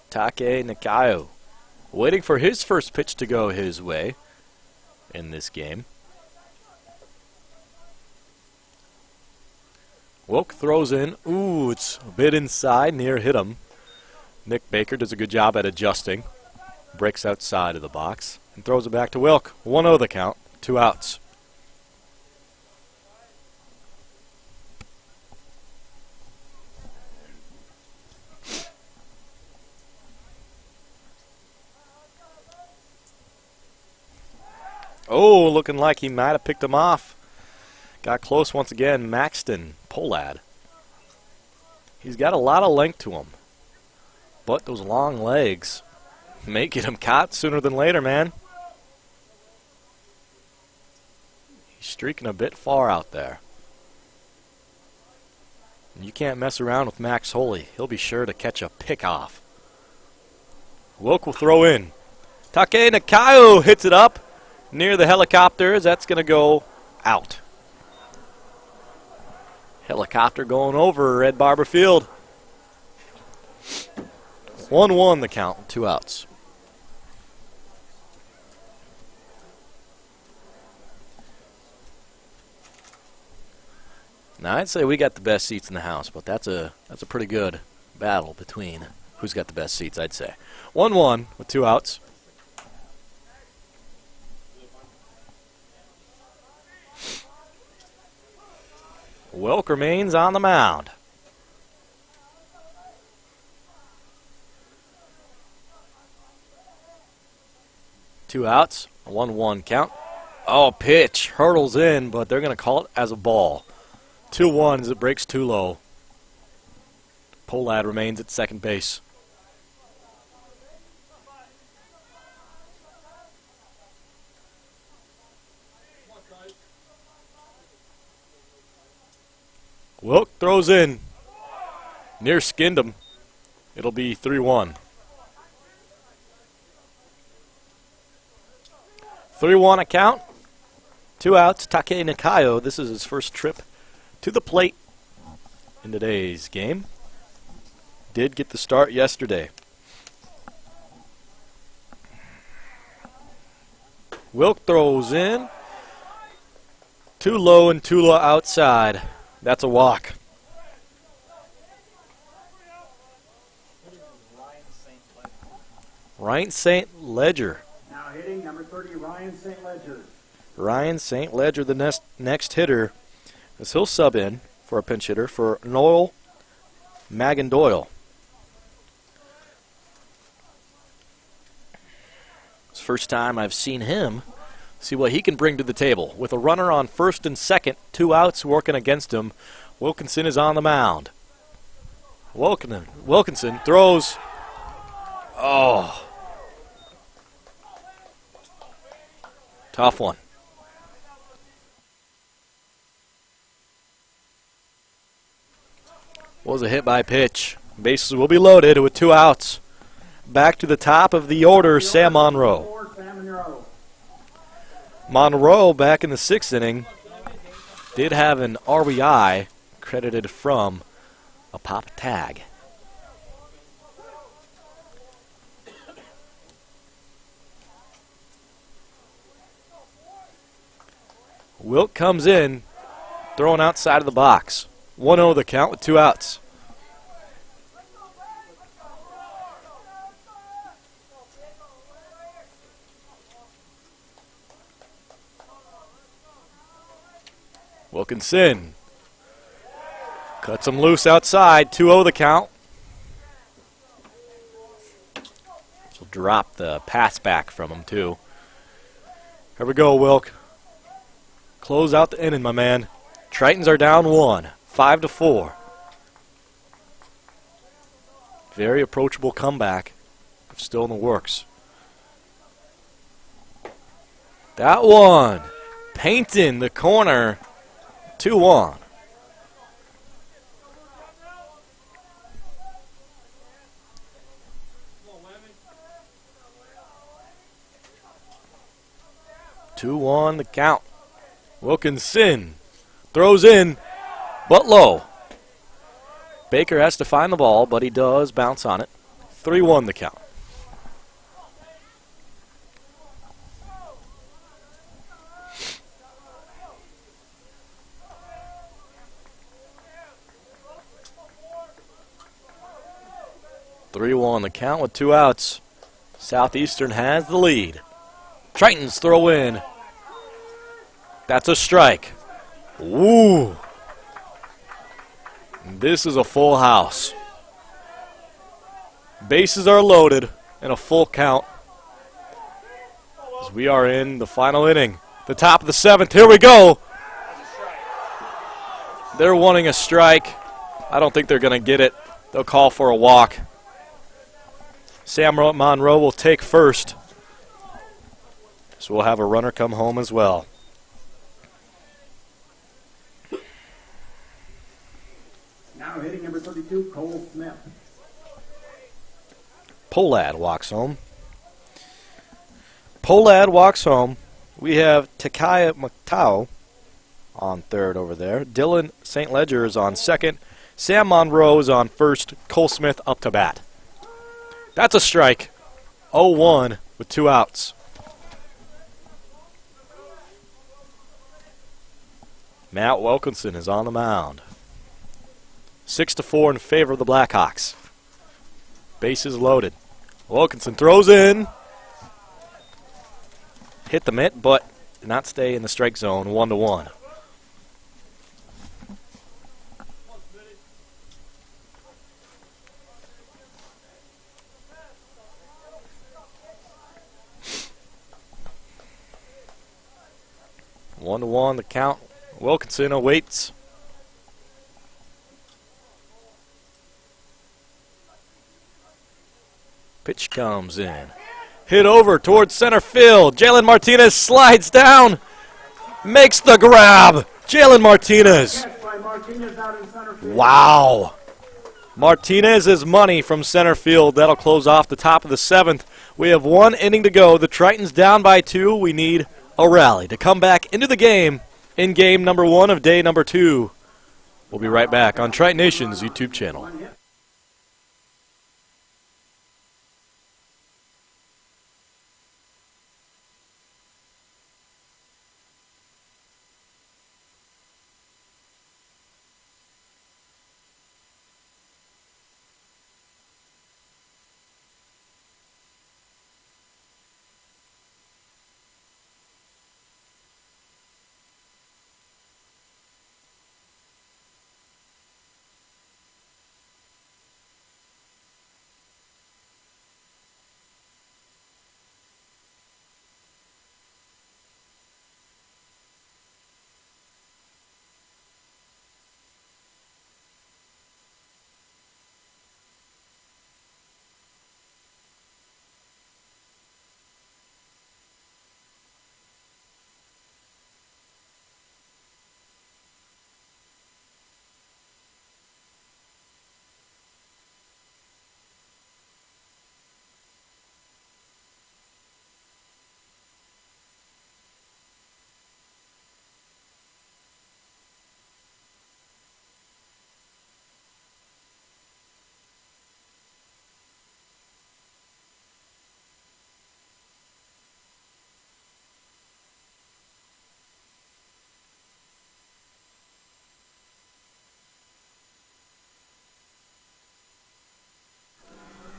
Take Nakayo waiting for his first pitch to go his way in this game. Wilk throws in. Ooh, it's a bit inside, near hit him. Nick Baker does a good job at adjusting. Breaks outside of the box and throws it back to Wilk. 1-0 the count, 2 outs. Oh, looking like he might have picked him off. Got close once again, Maxton Pollad. He's got a lot of length to him. But those long legs may get him caught sooner than later, man. He's streaking a bit far out there. And you can't mess around with Max Holy. He'll be sure to catch a pick off. Wilk will throw in. Take Nakayo hits it up near the helicopters. That's going to go out. Helicopter going over Red Barber Field. 1-1 the count, 2 outs. Now I'd say we got the best seats in the house, but that's a pretty good battle between who's got the best seats, I'd say. 1-1 with 2 outs. Wilk remains on the mound. Two outs, a 1-1 count. Oh, pitch. Hurdles in, but they're going to call it as a ball. 2-1 as it breaks too low. Polad remains at second base. Wilk throws in. Near skinned him. It'll be 3-1. 3-1 a count. 2 outs. Take Nakayo. This is his first trip to the plate in today's game. Did get the start yesterday. Wilk throws in. Too low and too low outside. That's a walk. Ryan St. Ledger. Now hitting number 30, Ryan St. Ledger. Ryan St. Ledger, the next hitter, as he'll sub in for a pinch hitter for Noel Magandoyle. It's the first time I've seen him. See what he can bring to the table. With a runner on first and second, 2 outs working against him, Wilkinson is on the mound. Wilkinson throws. Oh. Tough one. Was a hit by pitch. Bases will be loaded with 2 outs. Back to the top of the order, Sam Monroe. Monroe, back in the 6th inning, did have an RBI credited from a pop tag. Wilt comes in, throwing outside of the box. 1-0 the count with 2 outs. Wilkinson cuts him loose outside. 2-0 the count. She'll drop the pass back from him, too. Here we go, Wilk. Close out the inning, my man. Tritons are down 1, 5-4. Very approachable comeback. Still in the works. That one. Painting the corner. 2-1. The count. Wilkinson throws in, but low. Baker has to find the ball, but he does bounce on it. 3-1 the count. The count with 2 outs. Southeastern has the lead. Tritons throw in. That's a strike. Ooh. This is a full house. Bases are loaded and a full count. As we are in the final inning. The top of the 7th. Here we go. They're wanting a strike. I don't think they're going to get it. They'll call for a walk. Sam Monroe will take first. So we'll have a runner come home as well. Now hitting number 32, Cole Smith. Polad walks home. We have Takaya Matao on third over there. Dylan St. Ledger is on second. Sam Monroe is on first. Cole Smith up to bat. That's a strike. 0-1 with 2 outs. Matt Wilkinson is on the mound. 6-4 in favor of the Blackhawks. Bases loaded. Wilkinson throws in. Hit the mitt, but did not stay in the strike zone. 1-1. One to one, the count. Wilkinson awaits. Pitch comes in. Hit over towards center field. Jalen Martinez slides down. Makes the grab. Jalen Martinez. Wow. Martinez is money from center field. That'll close off the top of the 7th. We have 1 inning to go. The Tritons down by 2. We need a rally to come back into the game in game number 1 of day number 2. We'll be right back on Triton Nation's YouTube channel.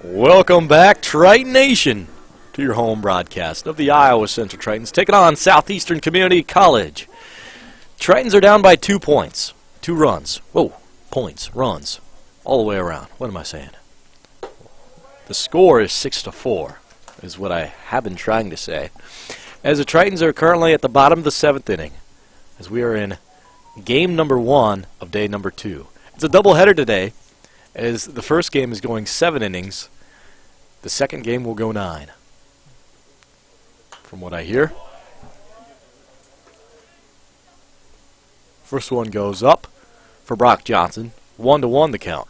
Welcome back, Triton Nation, to your home broadcast of the Iowa Central Tritons, taking on Southeastern Community College. Tritons are down by 2 points, 2 runs. Whoa, points, runs, all the way around. What am I saying? The score is 6-4, is what I have been trying to say. As the Tritons are currently at the bottom of the 7th inning, as we are in game number 1 of day number 2. It's a doubleheader today, as the first game is going 7 innings. The second game will go 9. From what I hear. First one goes up for Brock Johnson. 1-1 the count.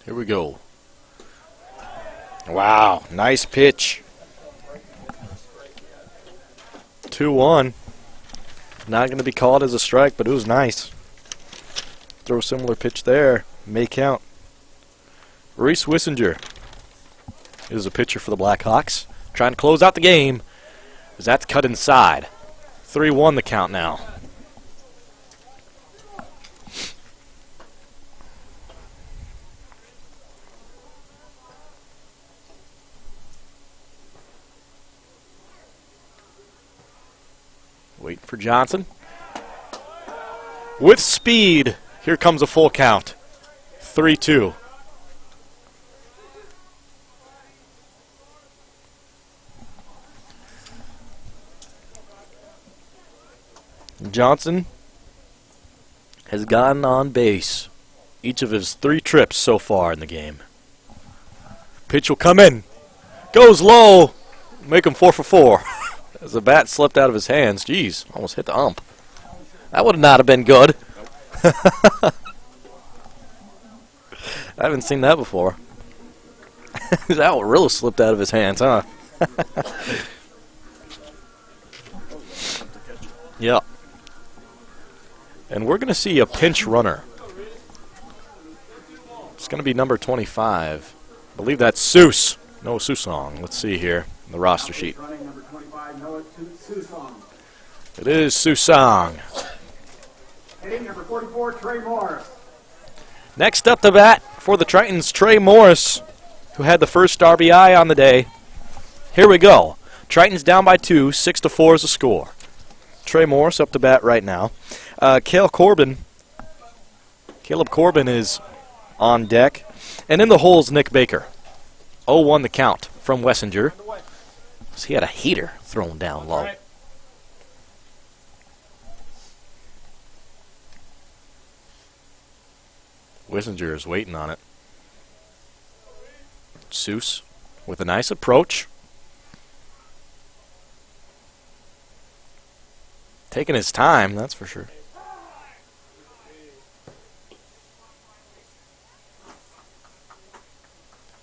Here we go. Wow, nice pitch. 2-1. Not going to be called as a strike, but it was nice. Throw a similar pitch there. May count. Reese Wissinger is a pitcher for the Blackhawks. Trying to close out the game, as that's cut inside. 3-1 the count now. Waiting for Johnson. With speed, here comes a full count. 3-2. Johnson has gotten on base each of his 3 trips so far in the game. Pitch will come in. Goes low. Make him 4 for 4. As the bat slipped out of his hands. Jeez, almost hit the ump. That would not have been good. I haven't seen that before. That one really slipped out of his hands, huh? Yeah. And we're going to see a pinch runner. It's going to be number 25. I believe that's Seuss. No, Susong. Let's see here. The roster sheet. It is Susong. Hitting number 44, Trey Morris. Next up to bat for the Tritons, Trey Morris, who had the first RBI on the day. Here we go. Tritons down by 2, 6-4 is the score. Trey Morris up to bat right now. Caleb Corbin is on deck. And in the hole is Nick Baker. 0-1 the count from Wessinger. So he had a heater thrown down low. Wessinger is waiting on it. Seuss with a nice approach. Taking his time, that's for sure.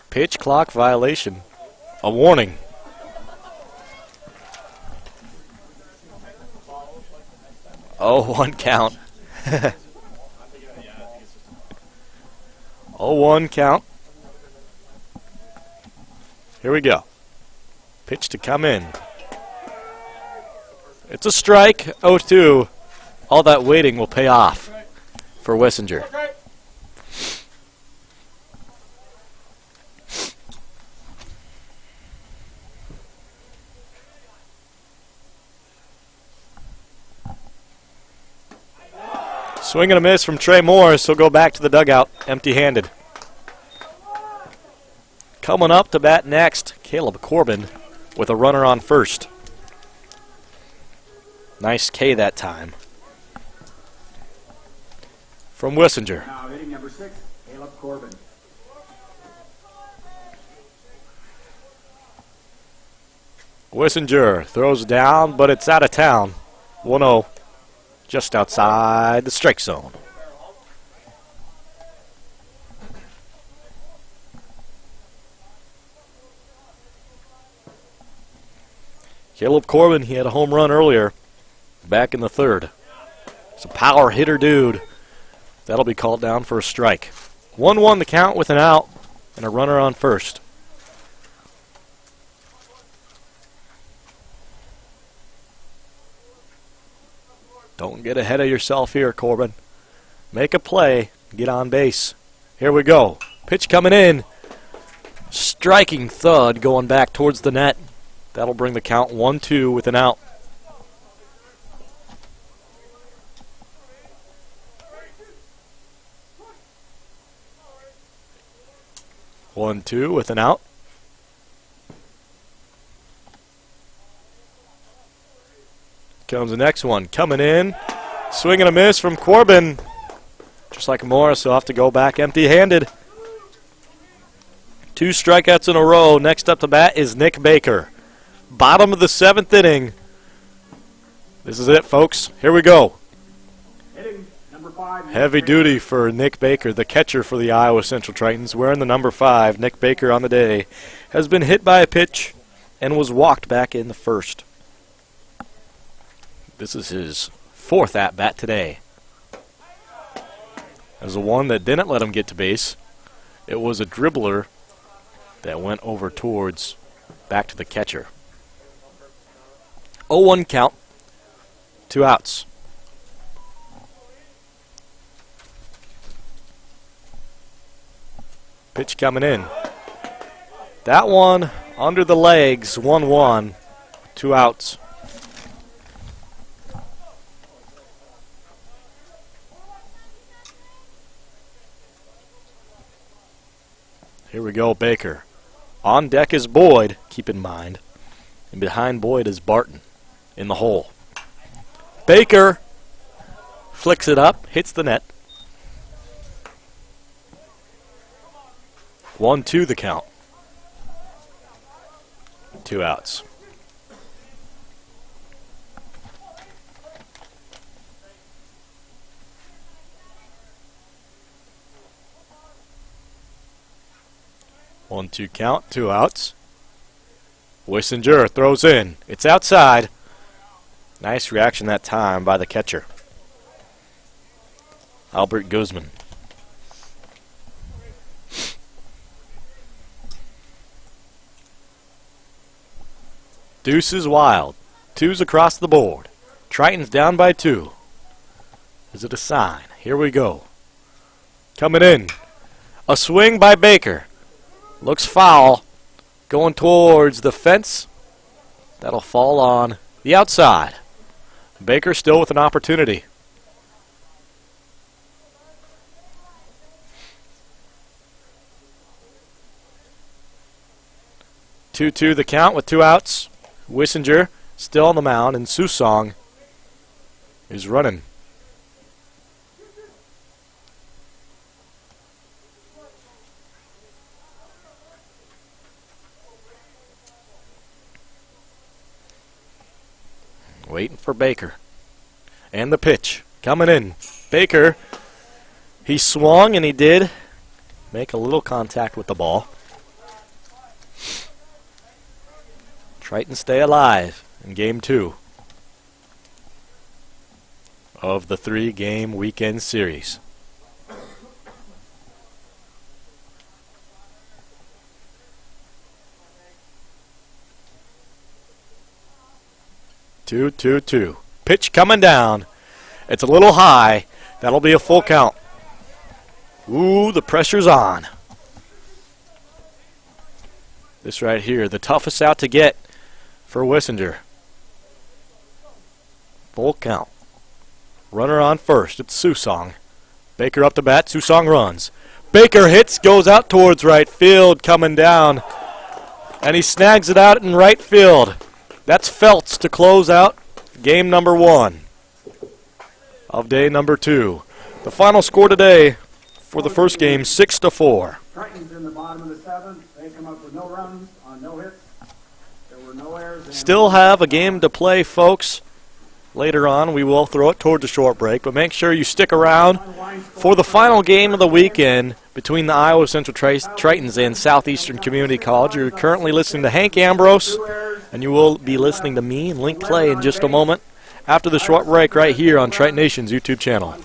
Pitch clock violation. A warning. Oh, 1 count. 0-1 count. Here we go. Pitch to come in. It's a strike. 0-2. All that waiting will pay off for Wessinger. Swing and a miss from Trey Morris. He'll go back to the dugout empty-handed. Coming up to bat next, Caleb Corbin with a runner on first. Nice K that time. From Wessinger. Now hitting number 6, Caleb Corbin. Wessinger throws down, but it's out of town. 1-0. Just outside the strike zone. Caleb Corbin, he had a home run earlier, back in the third. He's a power hitter dude. That'll be called down for a strike. 1-1 the count with an out and a runner on first. Don't get ahead of yourself here, Corbin. Make a play. Get on base. Here we go. Pitch coming in. Striking thud going back towards the net. That'll bring the count 1-2 with an out. One, two with an out. Comes the next one. Coming in. Swing and a miss from Corbin. Just like Morris, he'll have to go back empty-handed. 2 strikeouts in a row. Next up to bat is Nick Baker. Bottom of the 7th inning. This is it, folks. Here we go. Hitting number 5. Heavy duty for Nick Baker, the catcher for the Iowa Central Tritons. Wearing the number 5. Nick Baker on the day has been hit by a pitch and was walked back in the first. This is his 4th at-bat today. It was the one that didn't let him get to base. It was a dribbler that went over towards back to the catcher. 0-1 count. 2 outs. Pitch coming in. That one under the legs. 1-1. 2 outs. Here we go, Baker. On deck is Boyd, keep in mind. And behind Boyd is Barton in the hole. Baker flicks it up, hits the net. 1-2 the count. 2 outs. 1-2 count, 2 outs. Wissinger throws in. It's outside. Nice reaction that time by the catcher, Albert Guzman. Deuce is wild. 2s across the board. Tritons down by 2. Is it a sign? Here we go. Coming in. A swing by Baker. Looks foul. Going towards the fence. That'll fall on the outside. Baker still with an opportunity. Two the count with 2 outs. Wissinger still on the mound, and Susong is running. Waiting for Baker. And the pitch coming in. Baker, he swung and he did make a little contact with the ball. Tritons stay alive in game 2 of the 3-game weekend series. Two. Pitch coming down. It's a little high. That'll be a full count. Ooh, the pressure's on. This right here, the toughest out to get for Wissinger. Full count. Runner on first. It's Susong. Baker up to bat. Susong runs. Baker hits, goes out towards right field, coming down. And he snags it out in right field. That's Feltz to close out game number 1 of day number 2. The final score today for the first game, 6-4. Tritons in the bottom of the 7th. They come up with no runs on no hits. There were no errors. Still have a game to play, folks. Later on, we will throw it toward the short break, but make sure you stick around for the final game of the weekend between the Iowa Central Tritons and Southeastern Community College. You're currently listening to Hank Ambrose, and you will be listening to me and Link Clay in just a moment after the short break right here on Triton Nation's YouTube channel.